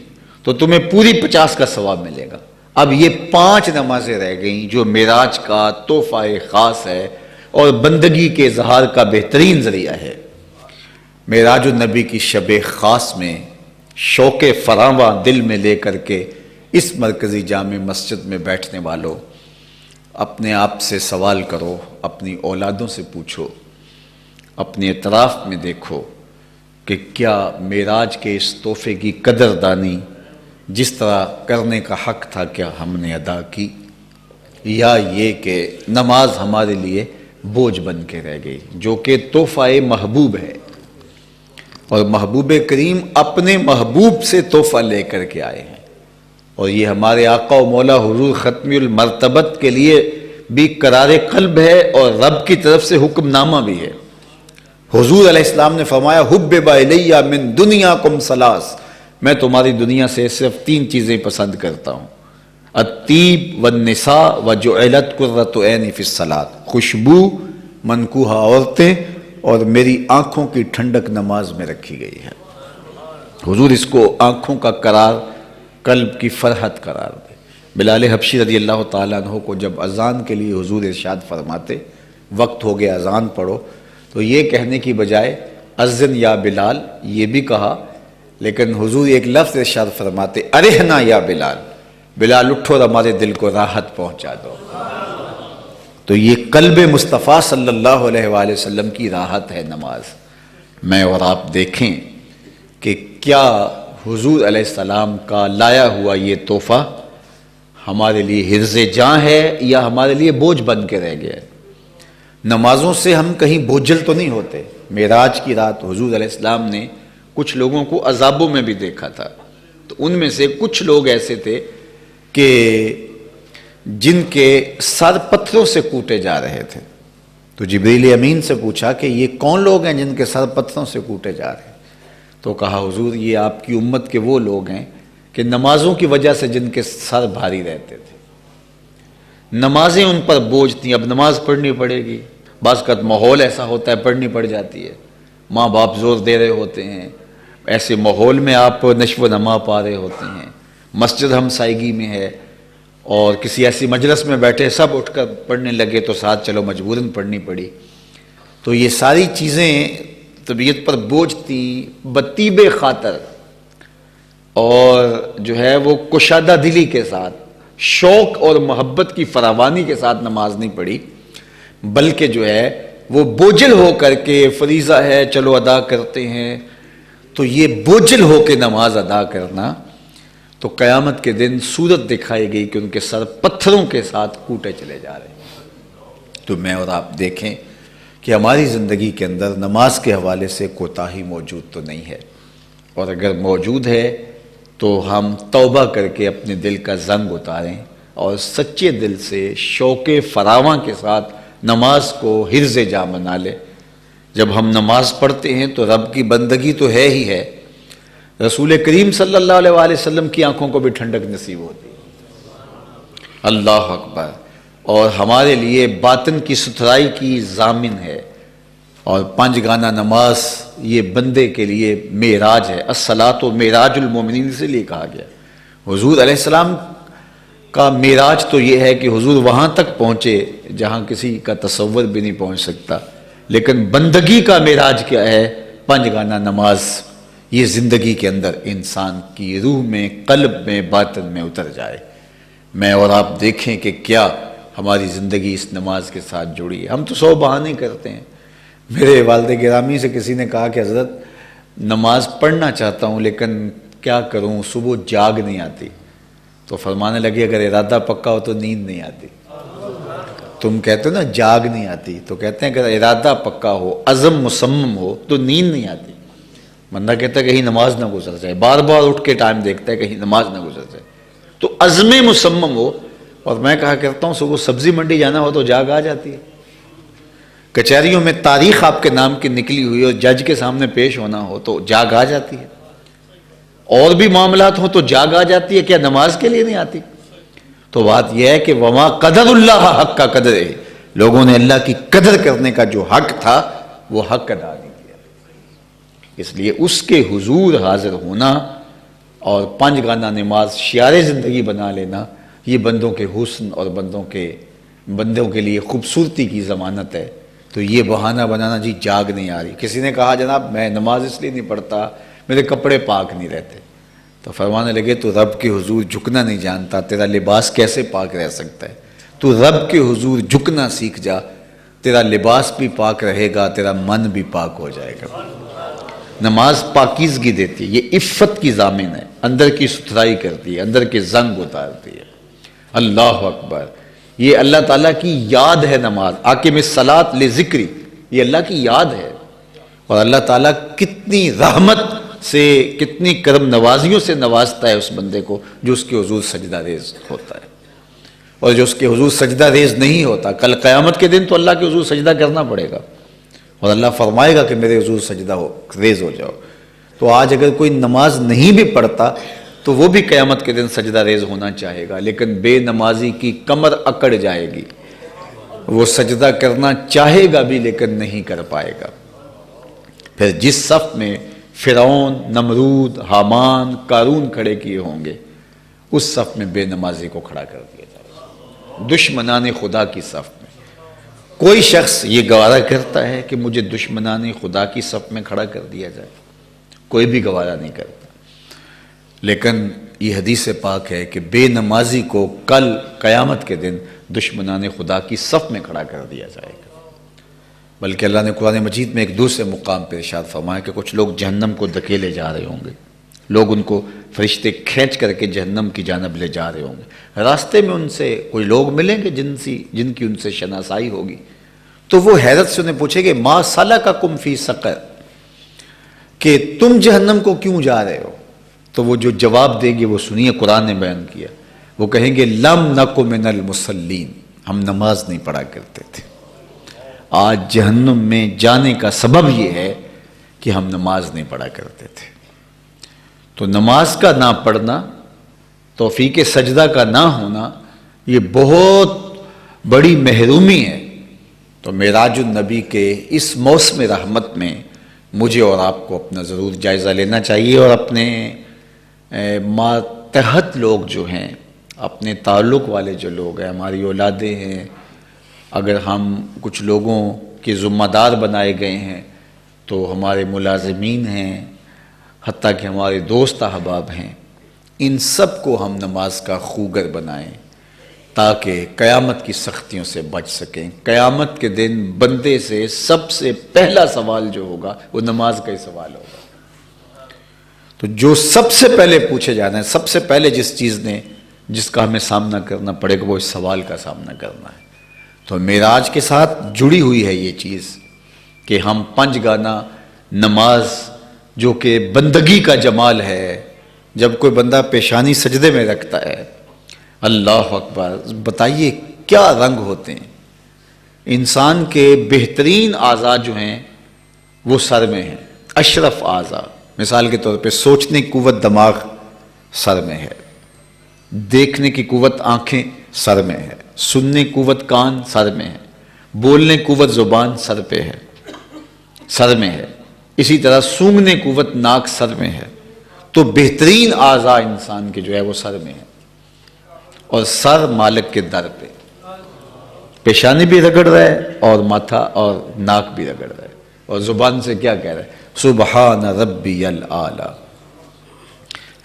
تو تمہیں پوری 50 کا ثواب ملے گا. اب یہ 5 نمازیں رہ گئیں جو معراج کا تحفہ خاص ہے اور بندگی کے اظہار کا بہترین ذریعہ ہے. معراج النبی کی شب خاص میں شوق فراواں دل میں لے کر کے اس مرکزی جامع مسجد میں بیٹھنے والوں، اپنے آپ سے سوال کرو، اپنی اولادوں سے پوچھو، اپنے اطراف میں دیکھو کہ کیا معراج کے اس تحفے کی قدردانی جس طرح کرنے کا حق تھا کیا ہم نے ادا کی، یا یہ کہ نماز ہمارے لیے بوجھ بن کے رہ گئی، جو کہ تحفہ محبوب ہے. اور محبوب کریم اپنے محبوب سے تحفہ لے کر کے آئے ہیں، اور یہ ہمارے آقا و مولا حضور ختمی المرتبت کے لیے بھی قرار قلب ہے اور رب کی طرف سے حکم نامہ بھی ہے. حضور علیہ السلام نے فرمایا حبب الیہ من دنیاکم ثلاث، میں تمہاری دنیا سے صرف 3 چیزیں پسند کرتا ہوں، الطیب والنساء وجعلت قرۃ عینی فی الصلاۃ، خوشبو، منکوحہ عورتیں اور میری آنکھوں کی ٹھنڈک نماز میں رکھی گئی ہے. حضور اس کو آنکھوں کا قرار، قلب کی فرحت قرار دے. بلال حبشی رضی اللہ تعالیٰ عنہ کو جب اذان کے لیے حضور ارشاد فرماتے وقت ہو گیا اذان پڑھو، تو یہ کہنے کی بجائے اذن یا بلال یہ بھی کہا، لیکن حضور ایک لفظ ارشاد فرماتے ارحنا یا بلال، بلال اٹھو اور ہمارے دل کو راحت پہنچا دو. تو یہ قلب مصطفیٰ صلی اللہ علیہ وآلہ وسلم کی راحت ہے نماز. میں اور آپ دیکھیں کہ کیا حضور علیہ السلام کا لایا ہوا یہ تحفہ ہمارے لیے حرز جاں ہے یا ہمارے لیے بوجھ بن کے رہ گیا ہے. نمازوں سے ہم کہیں بوجھل تو نہیں ہوتے. معراج کی رات حضور علیہ السلام نے کچھ لوگوں کو عذابوں میں بھی دیکھا تھا، تو ان میں سے کچھ لوگ ایسے تھے کہ جن کے سر پتھروں سے کوٹے جا رہے تھے. تو جبریل امین سے پوچھا کہ یہ کون لوگ ہیں جن کے سر پتھروں سے کوٹے جا رہے ہیں؟ تو کہا حضور یہ آپ کی امت کے وہ لوگ ہیں کہ نمازوں کی وجہ سے جن کے سر بھاری رہتے تھے، نمازیں ان پر بوجھ تھیں، اب نماز پڑھنی پڑے گی. بعض کا ماحول ایسا ہوتا ہے پڑھنی پڑ جاتی ہے، ماں باپ زور دے رہے ہوتے ہیں، ایسے ماحول میں آپ نشو و نما پا رہے ہوتے ہیں، مسجد ہمسائیگی میں ہے اور کسی ایسی مجلس میں بیٹھے سب اٹھ کر پڑھنے لگے تو ساتھ چلو مجبوراً پڑھنی پڑی. تو یہ ساری چیزیں طبیعت پر بوجھ تھیں. بطیب خاطر اور جو ہے وہ کشادہ دلی کے ساتھ، شوق اور محبت کی فراوانی کے ساتھ نماز نہیں پڑھی، بلکہ جو ہے وہ بوجھل ہو کر کے فریضہ ہے چلو ادا کرتے ہیں. تو یہ بوجھل ہو کے نماز ادا کرنا، تو قیامت کے دن صورت دکھائی گئی کہ ان کے سر پتھروں کے ساتھ کوٹے چلے جا رہے ہیں. تو میں اور آپ دیکھیں کہ ہماری زندگی کے اندر نماز کے حوالے سے کوتاہی موجود تو نہیں ہے، اور اگر موجود ہے تو ہم توبہ کر کے اپنے دل کا زنگ اتاریں اور سچے دل سے شوق فراواں کے ساتھ نماز کو حرز جاں بنا لیں. جب ہم نماز پڑھتے ہیں تو رب کی بندگی تو ہے ہی ہے، رسول کریم صلی اللہ علیہ وآلہ وسلم کی آنکھوں کو بھی ٹھنڈک نصیب ہوتی ہے. اللہ اکبر. اور ہمارے لیے باطن کی ستھرائی کی ضامن ہے. اور 5 گانا نماز یہ بندے کے لیے معراج ہے. الصلاۃ معراج المومنین سے لیے کہا گیا. حضور علیہ السلام کا معراج تو یہ ہے کہ حضور وہاں تک پہنچے جہاں کسی کا تصور بھی نہیں پہنچ سکتا، لیکن بندگی کا معراج کیا ہے؟ 5 گانا نماز. یہ زندگی کے اندر انسان کی روح میں، قلب میں، باطن میں اتر جائے. میں اور آپ دیکھیں کہ کیا ہماری زندگی اس نماز کے ساتھ جڑی ہے. ہم تو 100 بہانے کرتے ہیں. میرے والد گرامی سے کسی نے کہا کہ حضرت نماز پڑھنا چاہتا ہوں لیکن کیا کروں، صبح جاگ نہیں آتی. تو فرمانے لگے اگر ارادہ پکا ہو تو نیند نہیں آتی. تم کہتے ہو نا جاگ نہیں آتی، تو کہتے ہیں اگر ارادہ پکا ہو، عزم مصمم ہو تو نیند نہیں آتی. بندہ کہتا ہے کہیں نماز نہ گزر جائے، بار بار اٹھ کے ٹائم دیکھتا ہے کہیں نماز نہ گزر جائے. تو عزم مصمم ہو اور میں کہا کرتا ہوں صبح سبزی منڈی جانا ہو تو جاگ آ جاتی ہے، کچہریوں میں تاریخ آپ کے نام کی نکلی ہوئی اور جج کے سامنے پیش ہونا ہو تو جاگ آ جاتی ہے، اور بھی معاملات ہوں تو جاگ آ جاتی ہے، کیا نماز کے لیے نہیں آتی؟ تو بات یہ ہے کہ وما قدر اللہ حق کا قدر ہے، لوگوں نے اللہ کی قدر کرنے کا جو حق تھا وہ حق ادا نہیں کیا، اس لیے اس کے حضور حاضر ہونا اور 5 گانا نماز شعار زندگی بنا لینا، یہ بندوں کے حسن اور بندوں کے لیے خوبصورتی کی ضمانت ہے۔ تو یہ بہانہ بنانا جی جاگ نہیں آ رہی، کسی نے کہا جناب میں نماز اس لیے نہیں پڑھتا میرے کپڑے پاک نہیں رہتے، تو فرمانے لگے تو رب کے حضور جھکنا نہیں جانتا، تیرا لباس کیسے پاک رہ سکتا ہے؟ تو رب کے حضور جھکنا سیکھ جا، تیرا لباس بھی پاک رہے گا، تیرا من بھی پاک ہو جائے گا۔ نماز پاکیزگی دیتی ہے، یہ عفت کی ضامن ہے، اندر کی ستھرائی کرتی ہے، اندر کے زنگ اتارتی ہے۔ اللہ اکبر، یہ اللہ تعالیٰ کی یاد ہے نماز، اقیم الصلاۃ لذکری، یہ اللہ کی یاد ہے، اور اللہ تعالیٰ کتنی رحمت سے کتنی کرم نوازیوں سے نوازتا ہے اس بندے کو جو اس کے حضور سجدہ ریز ہوتا ہے، اور جو اس کے حضور سجدہ ریز نہیں ہوتا کل قیامت کے دن تو اللہ کے حضور سجدہ کرنا پڑے گا، اور اللہ فرمائے گا کہ میرے حضور سجدہ ریز ہو جاؤ۔ تو آج اگر کوئی نماز نہیں بھی پڑھتا تو وہ بھی قیامت کے دن سجدہ ریز ہونا چاہے گا، لیکن بے نمازی کی کمر اکڑ جائے گی، وہ سجدہ کرنا چاہے گا بھی لیکن نہیں کر پائے گا۔ پھر جس صف میں فرعون، نمرود، حامان، قارون کھڑے کیے ہوں گے اس صف میں بے نمازی کو کھڑا کر دیا جائے گا، دشمنان خدا کی صف میں۔ کوئی شخص یہ گوارا کرتا ہے کہ مجھے دشمنان خدا کی صف میں کھڑا کر دیا جائے؟ کوئی بھی گوارا نہیں کرتا، لیکن یہ حدیث پاک ہے کہ بے نمازی کو کل قیامت کے دن دشمنان خدا کی صف میں کھڑا کر دیا جائے گا۔ بلکہ اللہ نے قرآن مجید میں ایک دوسرے مقام پر ارشاد فرمایا کہ کچھ لوگ جہنم کو دھکیلے جا رہے ہوں گے، لوگ ان کو فرشتے کھینچ کر کے جہنم کی جانب لے جا رہے ہوں گے، راستے میں ان سے کوئی لوگ ملیں گے جن کی ان سے شناسائی ہوگی، تو وہ حیرت سے انہیں پوچھے گے ما سلککم فی سقر، کہ تم جہنم کو کیوں جا رہے ہو؟ تو وہ جو جواب دیں گے وہ سنیے، قرآن نے بیان کیا، وہ کہیں گے لم نک من المصلین، ہم نماز نہیں پڑھا کرتے تھے۔ آج جہنم میں جانے کا سبب یہ ہے کہ ہم نماز نہیں پڑھا کرتے تھے۔ تو نماز کا نہ پڑھنا، توفیق سجدہ کا نہ ہونا، یہ بہت بڑی محرومی ہے۔ تو معراج النبی کے اس موسم رحمت میں مجھے اور آپ کو اپنا ضرور جائزہ لینا چاہیے، اور اپنے ماتحت لوگ جو ہیں، اپنے تعلق والے جو لوگ ہیں، ہماری اولادیں ہیں، اگر ہم کچھ لوگوں کے ذمہ دار بنائے گئے ہیں تو ہمارے ملازمین ہیں، حتیٰ کہ ہمارے دوست احباب ہیں، ان سب کو ہم نماز کا خوگر بنائیں تاکہ قیامت کی سختیوں سے بچ سکیں۔ قیامت کے دن بندے سے سب سے پہلا سوال جو ہوگا وہ نماز کا ہی سوال ہوگا۔ تو جو سب سے پہلے پوچھے جانا ہے، سب سے پہلے جس کا ہمیں سامنا کرنا پڑے گا وہ اس سوال کا سامنا کرنا ہے۔ تو معراج کے ساتھ جڑی ہوئی ہے یہ چیز کہ ہم 5 گانا نماز جو کہ بندگی کا جمال ہے، جب کوئی بندہ پیشانی سجدے میں رکھتا ہے، اللہ اکبر، بتائیے کیا رنگ ہوتے ہیں۔ انسان کے بہترین اعضاء جو ہیں وہ سر میں ہیں، اشرف اعضاء، مثال کے طور پہ سوچنے کی قوت دماغ سر میں ہے، دیکھنے کی قوت آنکھیں سر میں ہے، سننے کی قوت کان سر میں ہے، بولنے کی قوت زبان سر پہ ہے، سر میں ہے، اسی طرح سونگنے کی قوت ناک سر میں ہے۔ تو بہترین اعضاء انسان کے جو ہے وہ سر میں ہے، اور سر مالک کے در پہ، پیشانی بھی رگڑ رہا ہے اور ماتھا اور ناک بھی رگڑ رہا ہے، اور زبان سے کیا کہہ رہا ہے؟ سبحان ربی الاعلی،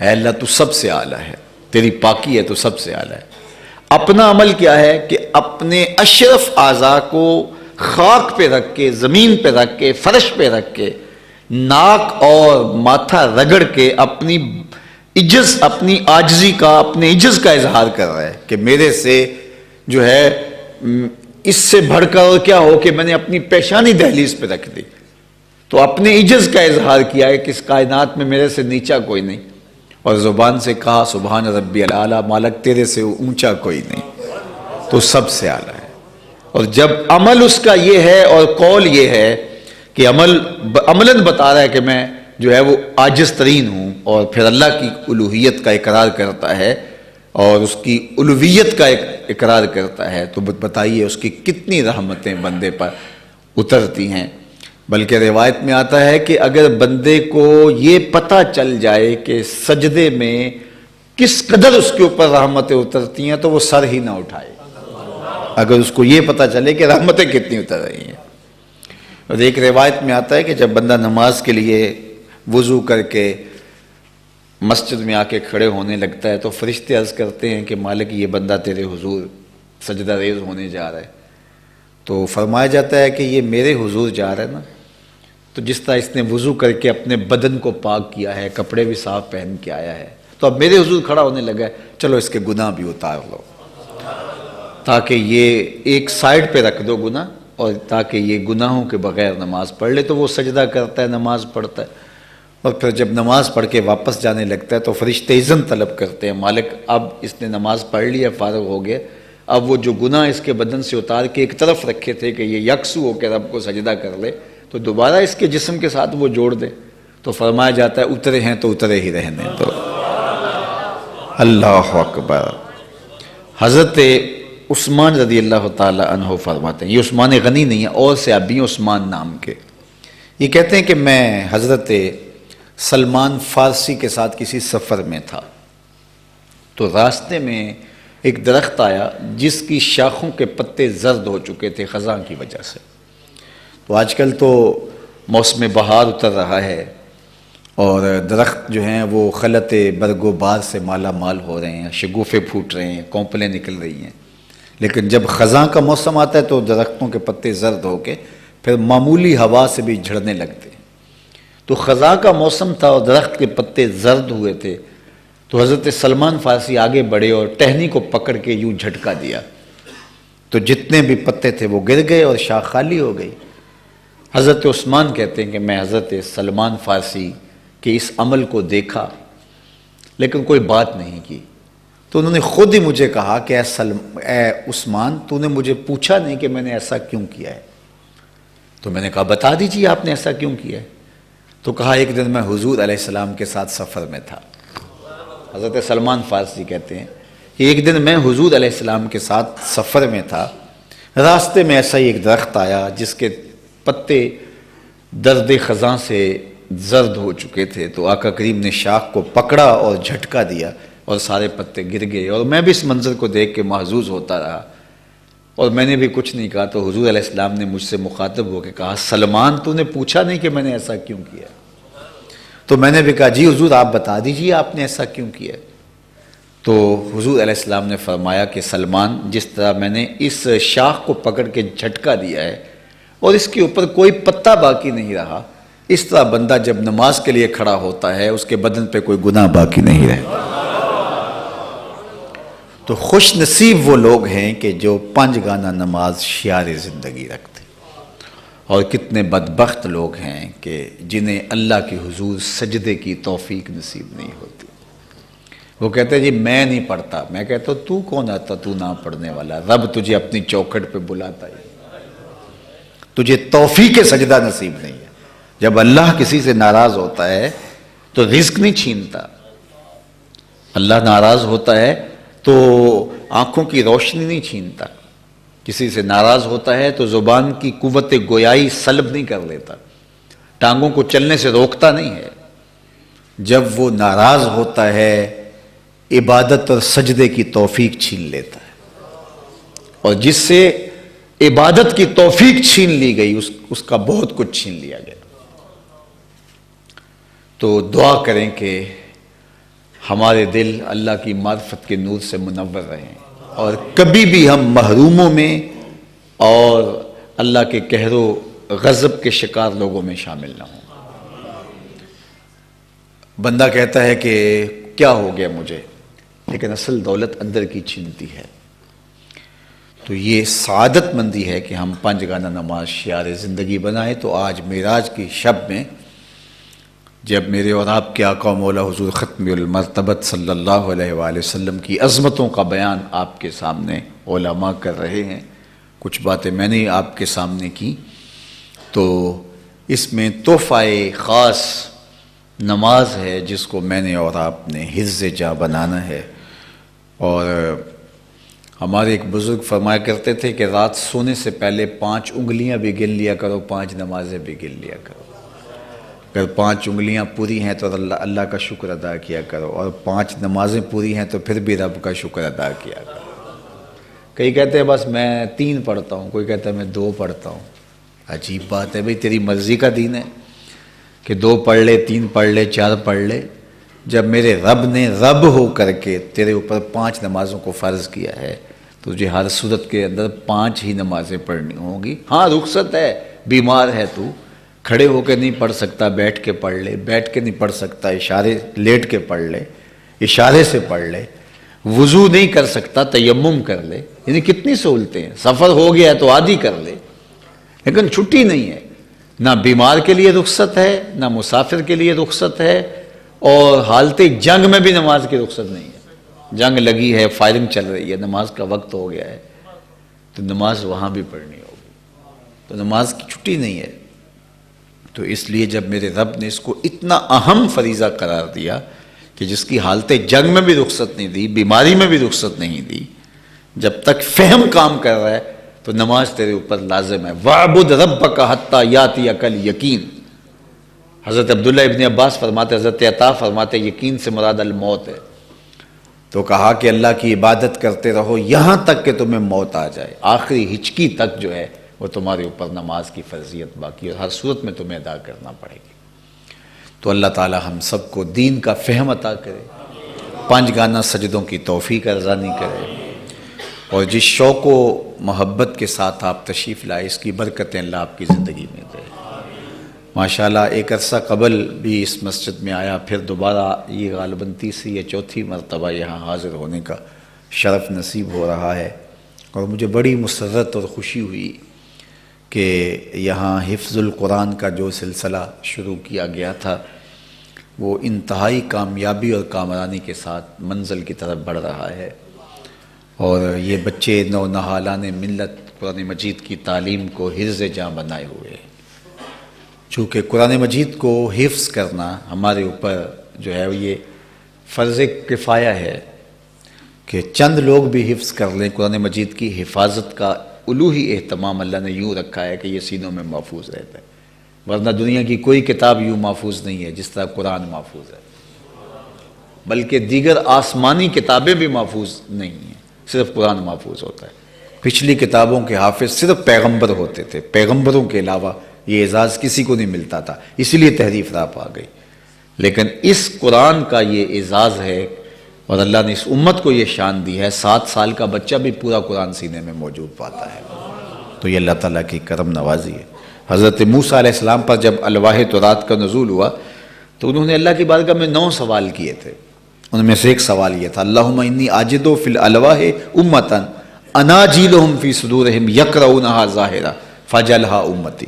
اے اللہ تو سب سے اعلیٰ ہے، تیری پاکی ہے تو سب سے اعلیٰ ہے۔ اپنا عمل کیا ہے کہ اپنے اشرف اعضاء کو خاک پہ رکھ کے، زمین پہ رکھ کے، فرش پہ رکھ کے، ناک اور ماتھا رگڑ کے اپنی عجز، اپنی عاجزی کا، اپنے عجز کا اظہار کر رہا ہے کہ میرے سے جو ہے اس سے بڑھ کر کیا ہو کہ میں نے اپنی پیشانی دہلیز پہ رکھ دی۔ تو اپنے عجز کا اظہار کیا ہے کہ اس کائنات میں میرے سے نیچا کوئی نہیں، اور زبان سے کہا سبحان ربی الاعلی، مالک تیرے سے اونچا کوئی نہیں۔ تو سب سے اعلیٰ ہے. اور جب عمل اس کا یہ ہے اور قول یہ ہے کہ عملاً بتا رہا ہے کہ میں جو ہے وہ عاجز ترین ہوں، اور پھر اللہ کی الوہیت کا اقرار کرتا ہے اور اس کی الوہیت کا اقرار کرتا ہے، تو بتائیے اس کی کتنی رحمتیں بندے پر اترتی ہیں. بلکہ روایت میں آتا ہے کہ اگر بندے کو یہ پتہ چل جائے کہ سجدے میں کس قدر اس کے اوپر رحمتیں اترتی ہیں تو وہ سر ہی نہ اٹھائے، اگر اس کو یہ پتہ چلے کہ رحمتیں کتنی اتر رہی ہیں. اور ایک روایت میں آتا ہے کہ جب بندہ نماز کے لیے وضو کر کے مسجد میں آ کے کھڑے ہونے لگتا ہے تو فرشتے عرض کرتے ہیں کہ مالک یہ بندہ تیرے حضور سجدہ ریز ہونے جا رہا ہے. تو فرمایا جاتا ہے کہ یہ میرے حضور جا رہا ہے نا، تو جس طرح اس نے وضو کر کے اپنے بدن کو پاک کیا ہے، کپڑے بھی صاف پہن کے آیا ہے، تو اب میرے حضور کھڑا ہونے لگا ہے، چلو اس کے گناہ بھی اتار لو، تاکہ یہ ایک سائیڈ پہ رکھ دو گناہ، اور تاکہ یہ گناہوں کے بغیر نماز پڑھ لے. تو وہ سجدہ کرتا ہے، نماز پڑھتا ہے، اور پھر جب نماز پڑھ کے واپس جانے لگتا ہے تو فرشتے اذن طلب کرتے ہیں، مالک اب اس نے نماز پڑھ لی ہے، فارغ ہو گیا، اب وہ جو گناہ اس کے بدن سے اتار کے ایک طرف رکھے تھے کہ یہ یکسو ہو کے رب کو سجدہ کر لے، تو دوبارہ اس کے جسم کے ساتھ وہ جوڑ دے. تو فرمایا جاتا ہے اترے ہیں تو اترے ہی رہنے دو. اللہ اکبر. حضرت عثمان رضی اللہ تعالی عنہ فرماتے ہیں، یہ عثمان غنی نہیں ہے، اور سے ابھی عثمان نام کے، یہ کہتے ہیں کہ میں حضرت سلمان فارسی کے ساتھ کسی سفر میں تھا، تو راستے میں ایک درخت آیا جس کی شاخوں کے پتے زرد ہو چکے تھے خزاں کی وجہ سے. تو آج کل تو موسم بہار اتر رہا ہے اور درخت جو ہیں وہ خلط برگ و بار سے مالا مال ہو رہے ہیں، شگوفے پھوٹ رہے ہیں، کونپلیں نکل رہی ہیں. لیکن جب خزاں کا موسم آتا ہے تو درختوں کے پتے زرد ہو کے پھر معمولی ہوا سے بھی جھڑنے لگتے ہیں. تو خزاں کا موسم تھا اور درخت کے پتے زرد ہوئے تھے، تو حضرت سلمان فارسی آگے بڑھے اور ٹہنی کو پکڑ کے یوں جھٹکا دیا، تو جتنے بھی پتے تھے وہ گر گئے اور شاخ خالی ہو گئی. حضرت عثمان کہتے ہیں کہ میں حضرت سلمان فارسی کے اس عمل کو دیکھا لیکن کوئی بات نہیں کی. تو انہوں نے خود ہی مجھے کہا کہ اے عثمان، تو نے مجھے پوچھا نہیں کہ میں نے ایسا کیوں کیا ہے. تو میں نے کہا بتا دیجیے آپ نے ایسا کیوں کیا ہے. تو کہا ایک دن میں حضور علیہ السلام کے ساتھ سفر میں تھا. حضرت سلمان فارسی کہتے ہیں کہ ایک دن میں حضور علیہ السلام کے ساتھ سفر میں تھا، راستے میں ایسا ہی ایک درخت آیا جس کے پتے درد خزاں سے زرد ہو چکے تھے. تو آقا کریم نے شاخ کو پکڑا اور جھٹکا دیا اور سارے پتے گر گئے، اور میں بھی اس منظر کو دیکھ کے محظوظ ہوتا رہا اور میں نے بھی کچھ نہیں کہا. تو حضور علیہ السلام نے مجھ سے مخاطب ہو کے کہا سلمان، تو نے پوچھا نہیں کہ میں نے ایسا کیوں کیا. تو میں نے بھی کہا جی حضور آپ بتا دیجیے آپ نے ایسا کیوں کیا. تو حضور علیہ السلام نے فرمایا کہ سلمان، جس طرح میں نے اس شاخ کو پکڑ کے جھٹکا دیا ہے اور اس کے اوپر کوئی پتا باقی نہیں رہا، اس طرح بندہ جب نماز کے لیے کھڑا ہوتا ہے اس کے بدن پہ کوئی گناہ باقی نہیں رہتا. تو خوش نصیب وہ لوگ ہیں کہ جو 5 گانا نماز شعار زندگی رکھتے، اور کتنے بدبخت لوگ ہیں کہ جنہیں اللہ کے حضور سجدے کی توفیق نصیب نہیں ہوتی. وہ کہتے ہیں جی میں نہیں پڑھتا. میں کہتا ہوں تو کون آتا تو نہ پڑھنے والا؟ رب تجھے اپنی چوکھٹ پہ بلاتا ہے، تجھے توفیق سجدہ نصیب نہیں ہے. جب اللہ کسی سے ناراض ہوتا ہے تو رزق نہیں چھینتا. اللہ ناراض ہوتا ہے تو آنکھوں کی روشنی نہیں چھینتا. کسی سے ناراض ہوتا ہے تو زبان کی قوت گویائی سلب نہیں کر لیتا، ٹانگوں کو چلنے سے روکتا نہیں ہے. جب وہ ناراض ہوتا ہے عبادت اور سجدے کی توفیق چھین لیتا ہے، اور جس سے عبادت کی توفیق چھین لی گئی اس کا بہت کچھ چھین لیا گیا. تو دعا کریں کہ ہمارے دل اللہ کی معرفت کے نور سے منور رہیں اور کبھی بھی ہم محروموں میں اور اللہ کے قہر و غضب کے شکار لوگوں میں شامل نہ ہوں. بندہ کہتا ہے کہ کیا ہو گیا مجھے، لیکن اصل دولت اندر کی چھنتی ہے. تو یہ سعادت مندی ہے کہ ہم 5 گانا نماز شعار زندگی بنائیں. تو آج معراج کی شب میں جب میرے اور آپ کے آقا و مولا حضور ختم المرتبت صلی اللہ علیہ وآلہ وسلم کی عظمتوں کا بیان آپ کے سامنے علماء کر رہے ہیں، کچھ باتیں میں نے آپ کے سامنے کی، تو اس میں تحفہ خاص نماز ہے جس کو میں نے اور آپ نے حفظ جاں بنانا ہے۔ اور ہمارے ایک بزرگ فرمایا کرتے تھے کہ رات سونے سے پہلے 5 انگلیاں بھی گن لیا کرو، 5 نمازیں بھی گن لیا کرو۔ اگر 5 انگلیاں پوری ہیں تو اللہ کا شکر ادا کیا کرو، اور 5 نمازیں پوری ہیں تو پھر بھی رب کا شکر ادا کیا کرو۔ کئی کہتے ہیں بس میں 3 پڑھتا ہوں، کوئی کہتا ہے میں 2 پڑھتا ہوں۔ عجیب بات ہے بھئی، تیری مرضی کا دین ہے کہ 2 پڑھ لے، 3 پڑھ لے، 4 پڑھ لے۔ جب میرے رب نے رب ہو کر کے تیرے اوپر 5 نمازوں کو فرض کیا ہے تو تجھے ہر صورت کے اندر 5 ہی نمازیں پڑھنی ہوں گی۔ ہاں رخصت ہے، بیمار ہے تو کھڑے ہو کے نہیں پڑھ سکتا، بیٹھ کے پڑھ لے، بیٹھ کے نہیں پڑھ سکتا اشارے لیٹ کے پڑھ لے، اشارے سے پڑھ لے، وضو نہیں کر سکتا تیمم کر لے، یعنی کتنی سہولتیں ہیں۔ سفر ہو گیا تو عادی کر لے، لیکن چھٹی نہیں ہے، نہ بیمار کے لیے رخصت ہے، نہ مسافر کے لیے رخصت ہے، اور حالت جنگ میں بھی نماز کی رخصت نہیں ہے۔ جنگ لگی ہے، فائرنگ چل رہی ہے، نماز کا وقت ہو گیا ہے تو نماز وہاں بھی پڑھنی ہوگی، تو نماز کی چھٹی نہیں ہے۔ تو اس لیے جب میرے رب نے اس کو اتنا اہم فریضہ قرار دیا کہ جس کی حالت جنگ میں بھی رخصت نہیں دی، بیماری میں بھی رخصت نہیں دی، جب تک فہم کام کر رہا ہے تو نماز تیرے اوپر لازم ہے۔ وَاعْبُدْ رَبَّكَ حَتَّى يَأْتِيَكَ الْيَقِينُ۔ حضرت عبداللہ ابن عباس فرماتے، حضرت عطا فرماتے یقین سے مراد الموت ہے۔ تو کہا کہ اللہ کی عبادت کرتے رہو یہاں تک کہ تمہیں موت آ جائے، آخری ہچکی تک جو ہے وہ تمہارے اوپر نماز کی فرضیت باقی ہے، اور ہر صورت میں تمہیں ادا کرنا پڑے گی۔ تو اللہ تعالی ہم سب کو دین کا فہم عطا کرے، 5 گانا سجدوں کی توفیق ارزانی کرے، اور جس شوق و محبت کے ساتھ آپ تشریف لائے اس کی برکتیں اللہ آپ کی زندگی میں دے۔ ماشاءاللہ ایک عرصہ قبل بھی اس مسجد میں آیا، پھر دوبارہ یہ غالباً 3 یا 4 مرتبہ یہاں حاضر ہونے کا شرف نصیب ہو رہا ہے، اور مجھے بڑی مسرت اور خوشی ہوئی کہ یہاں حفظ القرآن کا جو سلسلہ شروع کیا گیا تھا وہ انتہائی کامیابی اور کامرانی کے ساتھ منزل کی طرف بڑھ رہا ہے، اور یہ بچے نونہالان ملت قرآن مجید کی تعلیم کو حفظ جاں بنائے ہوئے ہیں۔ چونکہ قرآن مجید کو حفظ کرنا ہمارے اوپر جو ہے یہ فرض کفایہ ہے کہ چند لوگ بھی حفظ کر لیں، قرآن مجید کی حفاظت کا الوہی اہتمام اللہ نے یوں رکھا ہے کہ یہ سینوں میں محفوظ رہتا ہے، ورنہ دنیا کی کوئی کتاب یوں محفوظ نہیں ہے جس طرح قرآن محفوظ ہے، بلکہ دیگر آسمانی کتابیں بھی محفوظ نہیں ہیں، صرف قرآن محفوظ ہوتا ہے۔ پچھلی کتابوں کے حافظ صرف پیغمبر ہوتے تھے، پیغمبروں کے علاوہ یہ اعزاز کسی کو نہیں ملتا تھا، اسی لیے تحریف راہ آ گئی، لیکن اس قرآن کا یہ اعزاز ہے، اور اللہ نے اس امت کو یہ شان دی ہے، 7 سال کا بچہ بھی پورا قرآن سینے میں موجود پاتا ہے، تو یہ اللہ تعالیٰ کی کرم نوازی ہے۔ حضرت موسیٰ علیہ السلام پر جب الواح تورات کا نزول ہوا تو انہوں نے اللہ کی بارگاہ میں 9 سوال کیے تھے، ان میں سے ایک سوال یہ تھا، اللہم انی آجدو فی الالواح امتا اناجیلہم فی صدورہم یقرؤونہا ظاہرہ فجعلہا امتی۔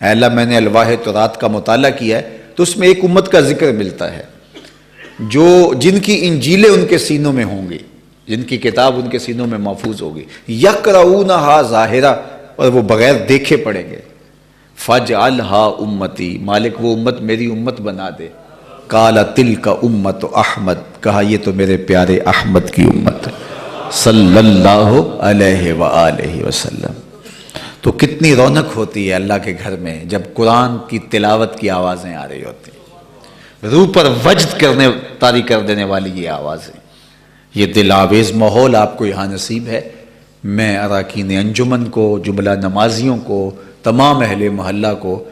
اے اللہ میں نے الواح تورات کا مطالعہ کیا ہے تو اس میں ایک امت کا ذکر ملتا ہے جن کی انجیلیں ان کے سینوں میں ہوں گی، جن کی کتاب ان کے سینوں میں محفوظ ہوگی، یقرؤونہا ظاہرہ، اور وہ بغیر دیکھے پڑھیں گے، فجعلہا امتی، مالک وہ امت میری امت بنا دے، قال تلک امت احمد، کہا یہ تو میرے پیارے احمد کی امت ہے صلی اللہ علیہ وآلہ وسلم۔ تو کتنی رونق ہوتی ہے اللہ کے گھر میں جب قرآن کی تلاوت کی آوازیں آ رہی ہوتی ہیں، روح پر وجد طاری کر دینے والی یہ آوازیں، یہ دل آویز ماحول آپ کو یہاں نصیب ہے۔ میں اراکین انجمن کو، جملہ نمازیوں کو، تمام اہل محلہ کو،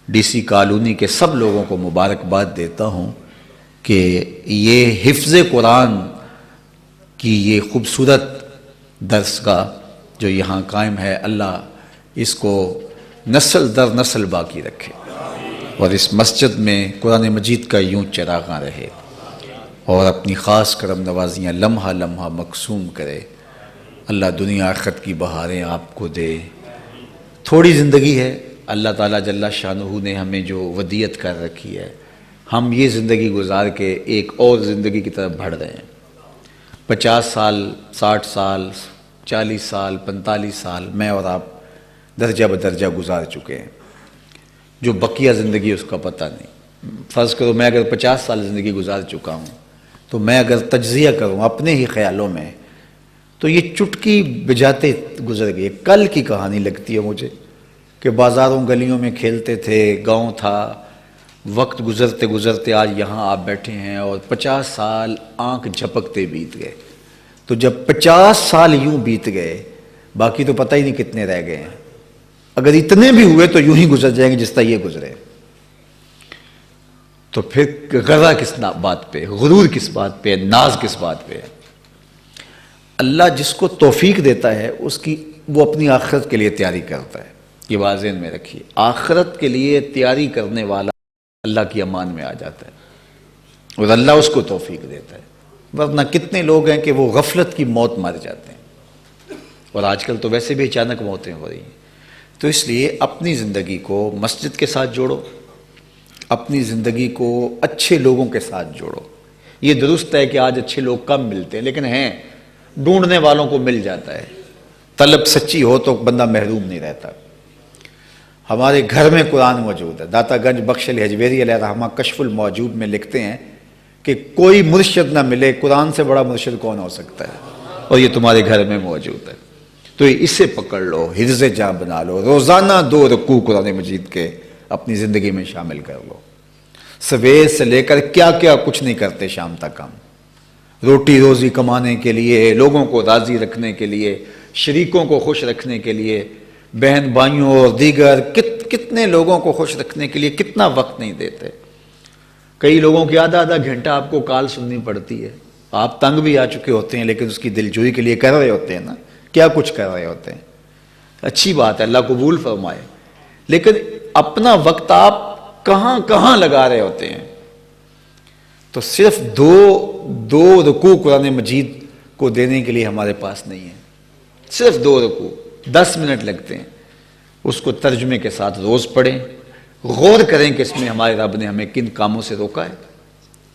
ڈی سی کالونی کے سب لوگوں کو مبارکباد دیتا ہوں کہ یہ حفظ قرآن کی یہ خوبصورت درسگاہ جو یہاں قائم ہے، اللہ اس کو نسل در نسل باقی رکھے، اور اس مسجد میں قرآن مجید کا یوں چراغاں رہے، اور اپنی خاص کرم نوازیاں لمحہ لمحہ مقسوم کرے۔ اللہ دنیا آخرت کی بہاریں آپ کو دے۔ تھوڑی زندگی ہے، اللہ تعالیٰ جل شانہ نے ہمیں جو ودیت کر رکھی ہے، ہم یہ زندگی گزار کے ایک اور زندگی کی طرف بڑھ رہے ہیں. 50 سال 60 سال 40 سال 45 سال میں اور آپ درجہ بدرجہ گزار چکے ہیں. جو بقیہ زندگی اس کا پتہ نہیں. فرض کرو میں اگر 50 سال زندگی گزار چکا ہوں تو میں اگر تجزیہ کروں اپنے ہی خیالوں میں تو یہ چٹکی بجاتے گزر گئی. کل کی کہانی لگتی ہے مجھے کہ بازاروں گلیوں میں کھیلتے تھے، گاؤں تھا، وقت گزرتے گزرتے آج یہاں آپ بیٹھے ہیں اور 50 سال آنکھ جھپکتے بیت گئے. تو جب 50 سال یوں بیت گئے باقی تو پتہ ہی نہیں کتنے رہ گئے ہیں. اگر اتنے بھی ہوئے تو یوں ہی گزر جائیں گے جس طرح یہ گزرے. تو پھر غرہ کس بات پہ، غرور کس بات پہ، ناز کس بات پہ؟ اللہ جس کو توفیق دیتا ہے اس کی وہ اپنی آخرت کے لیے تیاری کرتا ہے. یہ بات ذہن میں رکھیے، آخرت کے لیے تیاری کرنے والا اللہ کی امان میں آ جاتا ہے اور اللہ اس کو توفیق دیتا ہے. ورنہ کتنے لوگ ہیں کہ وہ غفلت کی موت مر جاتے ہیں، اور آج کل تو ویسے بھی اچانک موتیں ہو رہی ہیں. تو اس لیے اپنی زندگی کو مسجد کے ساتھ جوڑو، اپنی زندگی کو اچھے لوگوں کے ساتھ جوڑو. یہ درست ہے کہ آج اچھے لوگ کم ملتے ہیں، لیکن ہیں ڈھونڈنے والوں کو مل جاتا ہے. طلب سچی ہو تو بندہ محروم نہیں رہتا. ہمارے گھر میں قرآن موجود ہے. داتا گنج بخش الحجویری علیہ رحمہ کشف الموجود میں لکھتے ہیں کہ کوئی مرشد نہ ملے، قرآن سے بڑا مرشد کون ہو سکتا ہے، اور یہ تمہارے گھر میں موجود ہے. تو اسے پکڑ لو، حفظ جاں بنا لو. روزانہ 2 رکوع قرآن مجید کے اپنی زندگی میں شامل کر لو. سویر سے لے کر کیا کیا کچھ نہیں کرتے شام تک ہم، روٹی روزی کمانے کے لیے، لوگوں کو راضی رکھنے کے لیے، شریکوں کو خوش رکھنے کے لیے، بہن بھائیوں اور دیگر کتنے لوگوں کو خوش رکھنے کے لیے کتنا وقت نہیں دیتے. کئی لوگوں کی آدھا گھنٹہ آپ کو کال سننی پڑتی ہے. آپ تنگ بھی آ چکے ہوتے ہیں لیکن اس کی دلجوئی کے لیے کر رہے ہوتے ہیں نا، کیا کچھ کر رہے ہوتے ہیں. اچھی بات ہے، اللہ قبول فرمائے. لیکن اپنا وقت آپ کہاں کہاں لگا رہے ہوتے ہیں. تو صرف دو رکوع قرآن مجید کو دینے کے لیے ہمارے پاس نہیں ہے. صرف 2 رکوع 10 منٹ لگتے ہیں. اس کو ترجمے کے ساتھ روز پڑھیں، غور کریں کہ اس میں ہمارے رب نے ہمیں کن کاموں سے روکا ہے،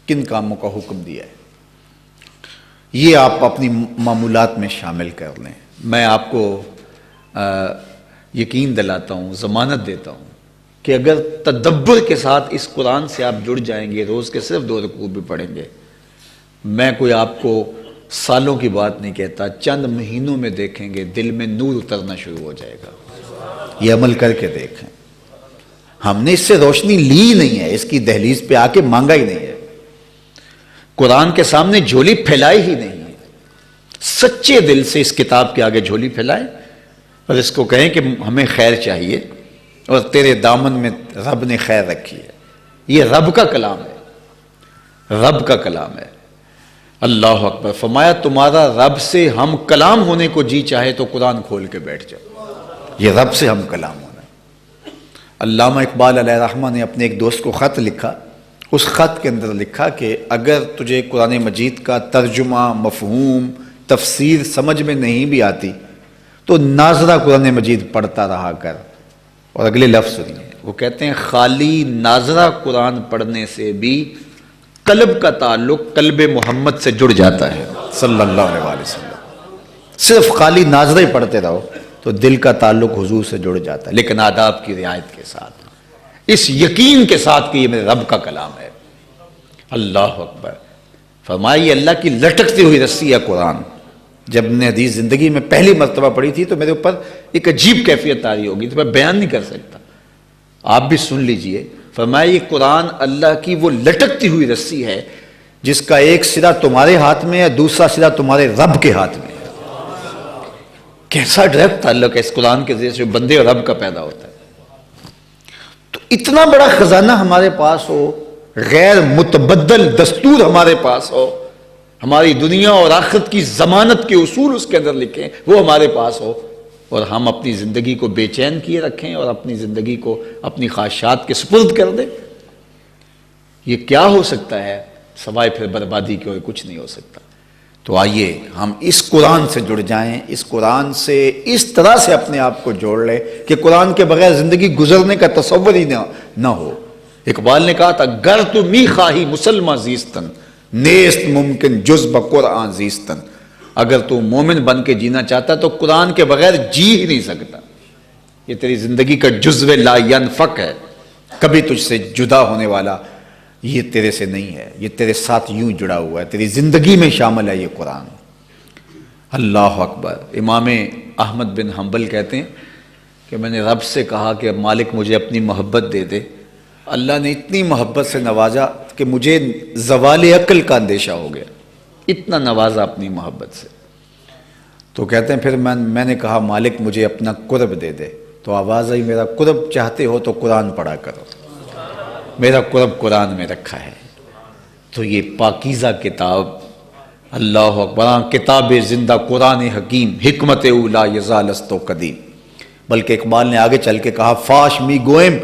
کن کاموں کا حکم دیا ہے. یہ آپ اپنی معمولات میں شامل کر لیں. میں آپ کو یقین دلاتا ہوں، ضمانت دیتا ہوں کہ اگر تدبر کے ساتھ اس قرآن سے آپ جڑ جائیں گے، روز کے صرف 2 رکوع بھی پڑھیں گے، میں کوئی آپ کو سالوں کی بات نہیں کہتا، چند مہینوں میں دیکھیں گے دل میں نور اترنا شروع ہو جائے گا. یہ عمل کر کے دیکھیں. ہم نے اس سے روشنی لی نہیں ہے، اس کی دہلیز پہ آ کے مانگا ہی نہیں ہے، قرآن کے سامنے جھولی پھیلائی ہی نہیں ہے. سچے دل سے اس کتاب کے آگے جھولی پھیلائیں اور اس کو کہیں کہ ہمیں خیر چاہیے اور تیرے دامن میں رب نے خیر رکھی ہے. یہ رب کا کلام ہے، رب کا کلام ہے. اللہ اکبر. فرمایا تمہارا رب سے ہم کلام ہونے کو جی چاہے تو قرآن کھول کے بیٹھ جاؤ. یہ رب سے ہم کلام ہونا ہے. علامہ اقبال علیہ رحمہ نے اپنے ایک دوست کو خط لکھا. اس خط کے اندر لکھا کہ اگر تجھے قرآن مجید کا ترجمہ، مفہوم، تفسیر سمجھ میں نہیں بھی آتی تو ناظرہ قرآن مجید پڑھتا رہا کر. اور اگلے لفظ سنیے، وہ کہتے ہیں خالی ناظرہ قرآن پڑھنے سے بھی قلب کا تعلق قلب محمد سے جڑ جاتا ہے صلی اللہ علیہ وسلم. صرف خالی ناظرہ ہی پڑھتے رہو تو دل کا تعلق حضور سے جڑ جاتا ہے، لیکن آداب کی رعایت کے ساتھ، اس یقین کے ساتھ کہ یہ میرے رب کا کلام ہے. اللہ اکبر. فرمایا یہ اللہ کی لٹکتی ہوئی رسی ہے قرآن. جب نے حدیث زندگی میں پہلی مرتبہ پڑھی تھی تو میرے اوپر ایک عجیب کیفیت طاری ہوگی تو میں بیان نہیں کر سکتا، آپ بھی سن لیجئے. فرمایا یہ قرآن اللہ کی وہ لٹکتی ہوئی رسی ہے جس کا ایک سرا تمہارے ہاتھ میں ہے، دوسرا سرا تمہارے رب کے ہاتھ میں ہے. کیسا ڈائریکٹ تعلق ہے اس قرآن کے ذریعے سے بندے اور رب کا پیدا ہوتا ہے. تو اتنا بڑا خزانہ ہمارے پاس ہو، غیر متبدل دستور ہمارے پاس ہو، ہماری دنیا اور آخرت کی ضمانت کے اصول اس کے اندر لکھیں، وہ ہمارے پاس ہو، اور ہم اپنی زندگی کو بے چین کیے رکھیں اور اپنی زندگی کو اپنی خواہشات کے سپرد کر دیں. یہ کیا ہو سکتا ہے سوائے پھر بربادی کے، اور کچھ نہیں ہو سکتا. تو آئیے ہم اس قرآن سے جڑ جائیں، اس قرآن سے اس طرح سے اپنے آپ کو جوڑ لیں کہ قرآن کے بغیر زندگی گزرنے کا تصور ہی نہ ہو. اقبال نے کہا تھا گر تو می خواہی مسلمہ زیستن نیست ممکن جز بقرآن زیستن، اگر تو مومن بن کے جینا چاہتا تو قرآن کے بغیر جی ہی نہیں سکتا. یہ تیری زندگی کا جزو لا ینفک ہے، کبھی تجھ سے جدا ہونے والا یہ تیرے سے نہیں ہے، یہ تیرے ساتھ یوں جڑا ہوا ہے، تیری زندگی میں شامل ہے یہ قرآن. اللہ اکبر. امام احمد بن حنبل کہتے ہیں کہ میں نے رب سے کہا کہ مالک مجھے اپنی محبت دے دے. اللہ نے اتنی محبت سے نوازا کہ مجھے زوال عقل کا اندیشہ ہو گیا، اتنا نوازا اپنی محبت سے. تو کہتے ہیں پھر میں نے کہا مالک مجھے اپنا قرب دے دے. تو آواز آئی میرا قرب چاہتے ہو تو قرآن پڑھا کرو، میرا قرب قرآن میں رکھا ہے. تو یہ پاکیزہ کتاب، اللہ اکبر، کتاب زندہ قرآن حکیم، حکمت اولا یزالست و قدیم. بلکہ اقبال نے آگے چل کے کہا فاش می گوئم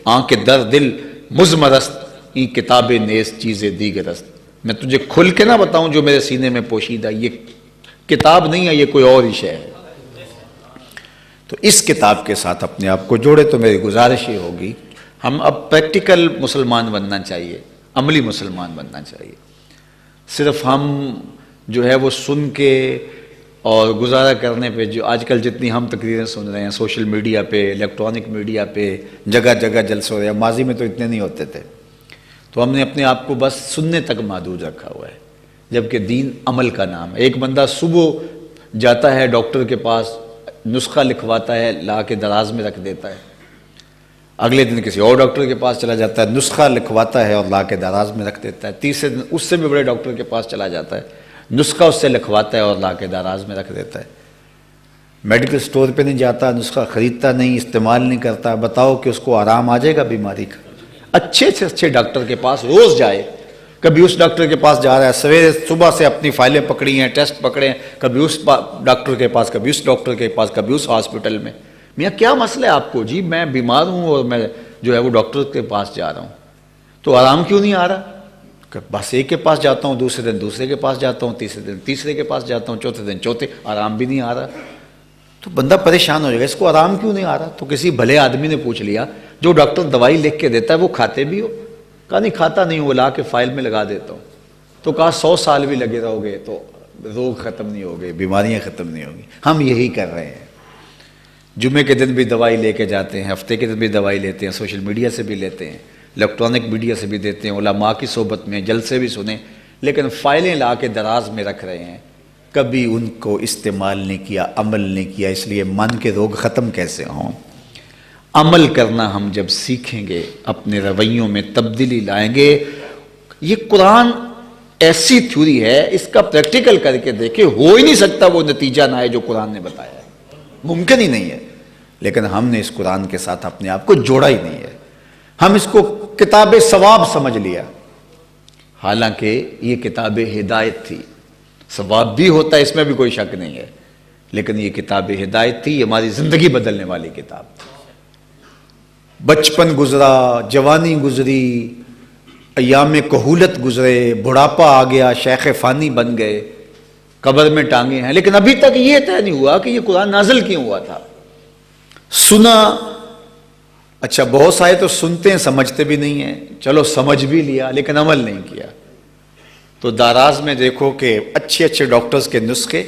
آنکھ در دل مزمرست ای کتاب نیز چیزیں دیگرست. میں تجھے کھل کے نہ بتاؤں جو میرے سینے میں پوشیدہ، یہ کتاب نہیں ہے، یہ کوئی اور ہی شے ہے. تو اس کتاب کے ساتھ اپنے آپ کو جوڑے. تو میری گزارش یہ ہوگی ہم اب پریکٹیکل مسلمان بننا چاہیے، عملی مسلمان بننا چاہیے. صرف ہم جو ہے وہ سن کے اور گزارا کرنے پہ، جو آج کل جتنی ہم تقریریں سن رہے ہیں سوشل میڈیا پہ، الیکٹرانک میڈیا پہ، جگہ جگہ جلسے ہو رہے ہیں، ماضی میں تو اتنے نہیں ہوتے تھے. تو ہم نے اپنے آپ کو بس سننے تک محدود رکھا ہوا ہے، جبکہ دین عمل کا نام ہے. ایک بندہ صبح جاتا ہے ڈاکٹر کے پاس، نسخہ لکھواتا ہے، لا کے دراز میں رکھ دیتا ہے. اگلے دن کسی اور ڈاکٹر کے پاس چلا جاتا ہے، نسخہ لکھواتا ہے اور لا کے دراز میں رکھ دیتا ہے. تیسرے دن اس سے بھی بڑے ڈاکٹر کے پاس چلا جاتا ہے، نسخہ اس سے لکھواتا ہے اور لا کے دراز میں رکھ دیتا ہے. میڈیکل سٹور پہ نہیں جاتا، نسخہ خریدتا نہیں، استعمال نہیں کرتا. بتاؤ کہ اس کو آرام آ جائے گا بیماری کا؟ اچھے سے اچھے ڈاکٹر کے پاس روز جائے. کبھی اس ڈاکٹر کے پاس جا رہا ہے، سویرے صبح سے اپنی فائلیں پکڑی ہیں، ٹیسٹ پکڑے ہیں، کبھی اس ڈاکٹر کے پاس، کبھی اس ڈاکٹر کے پاس، کبھی اس ہاسپٹل میں. میاں کیا مسئلہ ہے آپ کو؟ جی میں بیمار ہوں اور میں جو ہے وہ ڈاکٹر کے پاس جا رہا ہوں. تو آرام کیوں نہیں آ رہا؟ کہ بس ایک کے پاس جاتا ہوں، دوسرے دن دوسرے کے پاس جاتا ہوں، تیسرے دن تیسرے کے پاس جاتا ہوں، چوتھے دن چوتھے، آرام بھی نہیں آ رہا. تو بندہ پریشان ہو جائے گا، اس کو آرام کیوں نہیں آ رہا؟ تو کسی بھلے آدمی نے پوچھ لیا، جو ڈاکٹر دوائی لکھ کے دیتا ہے وہ کھاتے بھی ہو؟ کہا نہیں کھاتا نہیں ہوں، وہ لا کے فائل میں لگا دیتا ہوں. تو کہا 100 سال بھی لگے رہو گے تو روگ ختم نہیں ہوگے، بیماریاں ختم نہیں ہوگی. ہم یہی کر رہے ہیں. جمعے کے دن بھی دوائی لے کے جاتے ہیں، ہفتے کے دن بھی دوائی لیتے ہیں، سوشل میڈیا سے بھی لیتے ہیں، الیکٹرانک میڈیا سے بھی دیتے ہیں، علماء کی صحبت میں جلسے بھی سنیں، لیکن فائلیں لا کے دراز میں رکھ رہے ہیں. کبھی ان کو استعمال نہیں کیا، عمل نہیں کیا. اس لیے من کے روگ ختم کیسے ہوں؟ عمل کرنا ہم جب سیکھیں گے، اپنے رویوں میں تبدیلی لائیں گے. یہ قرآن ایسی تھیوری ہے، اس کا پریکٹیکل کر کے دیکھے، ہو ہی نہیں سکتا وہ نتیجہ نہ ہے جو قرآن نے بتایا ہے، ممکن ہی نہیں ہے. لیکن ہم نے اس قرآن کے ساتھ اپنے آپ کو جوڑا ہی نہیں ہے. ہم اس کو کتاب ثواب سمجھ لیا، حالانکہ یہ کتاب ہدایت تھی. ثواب بھی ہوتا ہے، اس میں بھی کوئی شک نہیں ہے، لیکن یہ کتاب ہدایت تھی. یہ ہماری زندگی بدلنے والی کتاب تھی. بچپن گزرا، جوانی گزری، ایام کہولت گزرے، بڑھاپا آ گیا، شیخ فانی بن گئے، قبر میں ٹانگے ہیں، لیکن ابھی تک یہ طے نہیں ہوا کہ یہ قرآن نازل کیوں ہوا تھا. سنا، اچھا بہت سارے تو سنتے ہیں سمجھتے بھی نہیں ہیں، چلو سمجھ بھی لیا لیکن عمل نہیں کیا. تو داراز میں دیکھو کہ اچھے اچھے ڈاکٹرز کے نسخے،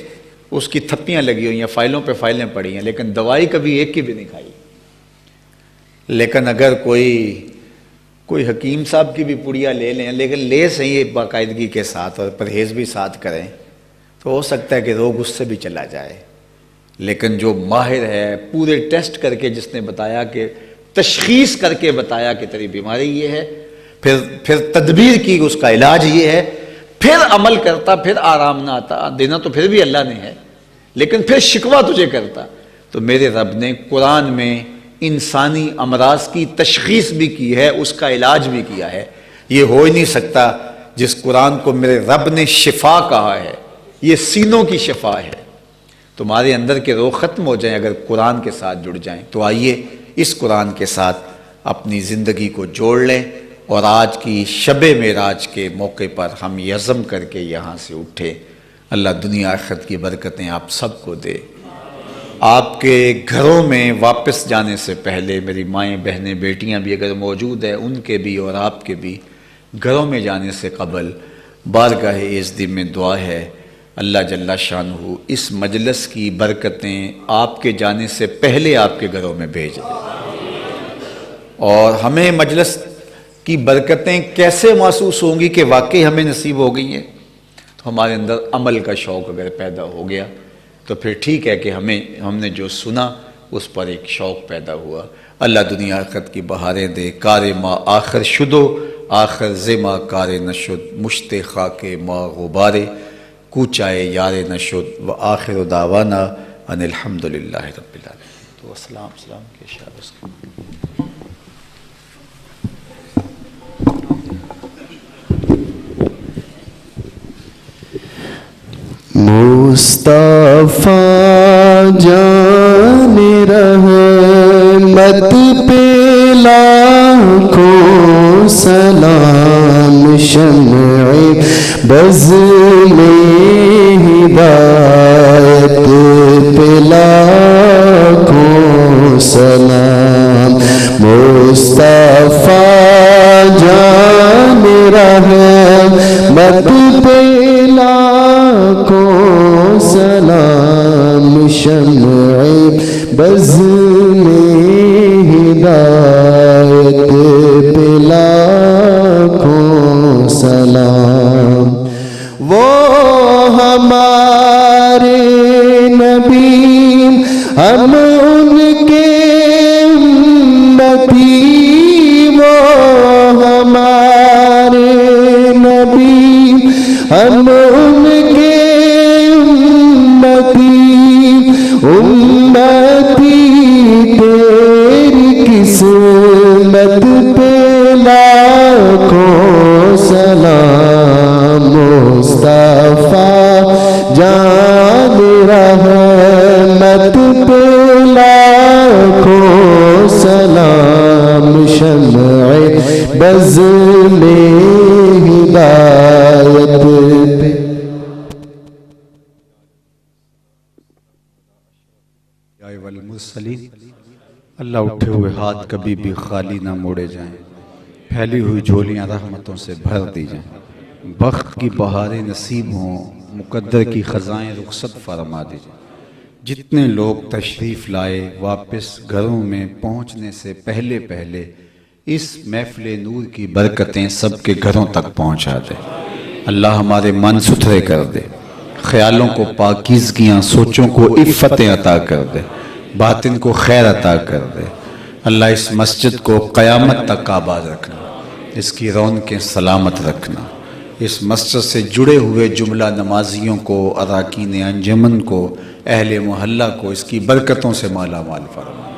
اس کی تھپیاں لگی ہوئی ہیں، فائلوں پہ فائلیں پڑی ہیں، لیکن دوائی کبھی ایک کی بھی نہیں کھائی. لیکن اگر کوئی حکیم صاحب کی بھی پڑیا لے لیں، لیکن لے صحیح باقاعدگی کے ساتھ اور پرہیز بھی ساتھ کریں، تو ہو سکتا ہے کہ روگ اس سے بھی چلا جائے. لیکن جو ماہر ہے، پورے ٹیسٹ کر کے جس نے بتایا، کہ تشخیص کر کے بتایا کہ تیری بیماری یہ ہے، پھر تدبیر کی، اس کا علاج یہ ہے، پھر عمل کرتا، پھر آرام نہ آتا، دینا تو پھر بھی اللہ نے ہے، لیکن پھر شکوہ تجھے کرتا. تو میرے رب نے قرآن میں انسانی امراض کی تشخیص بھی کی ہے، اس کا علاج بھی کیا ہے. یہ ہو ہی نہیں سکتا. جس قرآن کو میرے رب نے شفا کہا ہے، یہ سینوں کی شفا ہے. تمہارے اندر کے روگ ختم ہو جائیں اگر قرآن کے ساتھ جڑ جائیں. تو آئیے اس قرآن کے ساتھ اپنی زندگی کو جوڑ لیں، اور آج کی شب معراج کے موقع پر ہم یہ عزم کر کے یہاں سے اٹھے. اللہ دنیا آخرت کی برکتیں آپ سب کو دے. آپ کے گھروں میں واپس جانے سے پہلے میری مائیں بہنیں بیٹیاں بھی اگر موجود ہیں ان کے بھی اور آپ کے بھی گھروں میں جانے سے قبل بارگاہ عزت میں دعا ہے اللہ جل شانہ اس مجلس کی برکتیں آپ کے جانے سے پہلے آپ کے گھروں میں بھیج دے، اور ہمیں مجلس کی برکتیں کیسے محسوس ہوں گی کہ واقعی ہمیں نصیب ہو گئی ہیں؟ تو ہمارے اندر عمل کا شوق اگر پیدا ہو گیا تو پھر ٹھیک ہے کہ ہم نے جو سنا اس پر ایک شوق پیدا ہوا۔ اللہ دنیا آخرت کی بہاریں دے، کار ما آخر شدو آخر زما کار نشد، مشت خاک ما غبارے کوچائے یار نشد، و آخر دعوانا ان الحمدللہ رب العالمین۔ تو السلام کے شاہ اس کا مصطفیٰ جان رحمت پہ لاکھوں سلام، شمع بز میں ہدایت پہ لاکھوں سلام، مصطفیٰ جان رحمت پہ لاکھوں سلام، شمع بز میں ہدایت پہ لاکھوں سلام، وہ ہمارے نبی ہم ان کے امتی، وہ ہمارے نبی ہم ان کے امتی، تیری قسمت پہ لاکھوں سلام، مصطفیٰ جان رحمت پہ لاکھوں سلام، شمع بز میں ہدایت پہ۔ والمرسلین، اللہ اٹھے ہوئے ہاتھ کبھی بھی خالی نہ موڑے جائیں، پھیلی ہوئی جھولیاں رحمتوں سے بھر دی جائیں، بخت کی بہاریں نصیب ہوں، مقدر کی خزائیں رخصت فرما دی جائیں۔ جتنے لوگ تشریف لائے واپس گھروں میں پہنچنے سے پہلے اس محفل نور کی برکتیں سب کے گھروں تک پہنچا دے۔ اللہ ہمارے من ستھرے کر دے، خیالوں کو پاکیزگیاں، سوچوں کو عفتیں عطا کر دے، باطن کو خیر عطا کر دے۔ اللہ اس مسجد کو قیامت تک آباد رکھنا، اس کی رونقیں سلامت رکھنا، اس مسجد سے جڑے ہوئے جملہ نمازیوں کو، اراکین انجمن کو، اہل محلہ کو اس کی برکتوں سے مالا مال فرما۔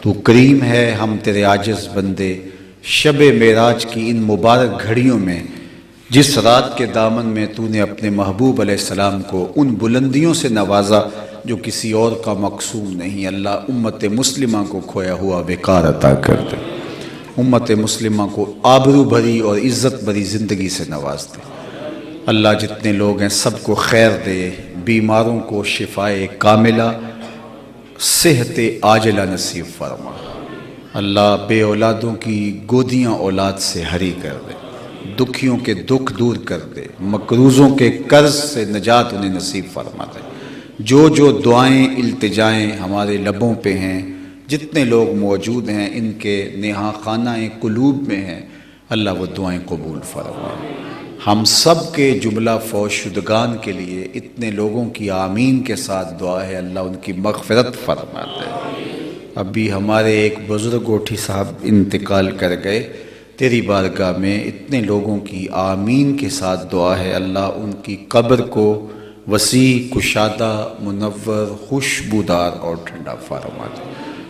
تو کریم ہے، ہم تیرے عاجز بندے، شب معراج کی ان مبارک گھڑیوں میں جس رات کے دامن میں تو نے اپنے محبوب علیہ السلام کو ان بلندیوں سے نوازا جو کسی اور کا مقصود نہیں، اللہ امت مسلمہ کو کھویا ہوا وقار عطا کر دے، امت مسلمہ کو آبرو بھری اور عزت بھری زندگی سے نواز دے۔ اللہ جتنے لوگ ہیں سب کو خیر دے، بیماروں کو شفائے کاملہ، صحت عاجلہ نصیب فرما۔ اللہ بے اولادوں کی گودیاں اولاد سے ہری کر دے، دکھیوں کے دکھ دور کر دے، مقروضوں کے قرض سے نجات انہیں نصیب فرما دے۔ جو دعائیں التجائیں ہمارے لبوں پہ ہیں، جتنے لوگ موجود ہیں ان کے نہا خانہ قلوب میں ہیں، اللہ وہ دعائیں قبول فرما۔ ہم سب کے جملہ فوت شدگان کے لیے اتنے لوگوں کی آمین کے ساتھ دعا ہے، اللہ ان کی مغفرت فرما دے۔ ابھی ہمارے ایک بزرگ اوٹھی صاحب انتقال کر گئے، تیری بارگاہ میں اتنے لوگوں کی آمین کے ساتھ دعا ہے، اللہ ان کی قبر کو وسیع، کشادہ، منور، خوشبودار اور ٹھنڈا فرما دے،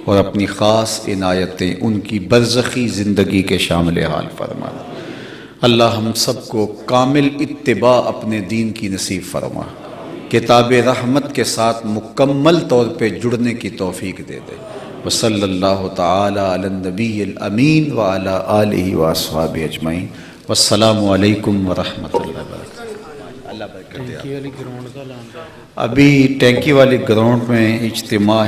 اور اپنی خاص عنایتیں ان کی برزخی زندگی کے شامل حال فرما دے۔ اللہ ہم سب کو کامل اتباع اپنے دین کی نصیب فرما، کتاب رحمت کے ساتھ مکمل طور پہ جڑنے کی توفیق دے دے۔ وصلی اللہ تعالی علی النبی الامین وعلی آلہ واصحابہ اجمعین، والسلام علیکم ورحمۃ اللہ وبرکاتہ۔ اللہ برکت دے۔ ابھی ٹینکی والی گراؤنڈ میں اجتماع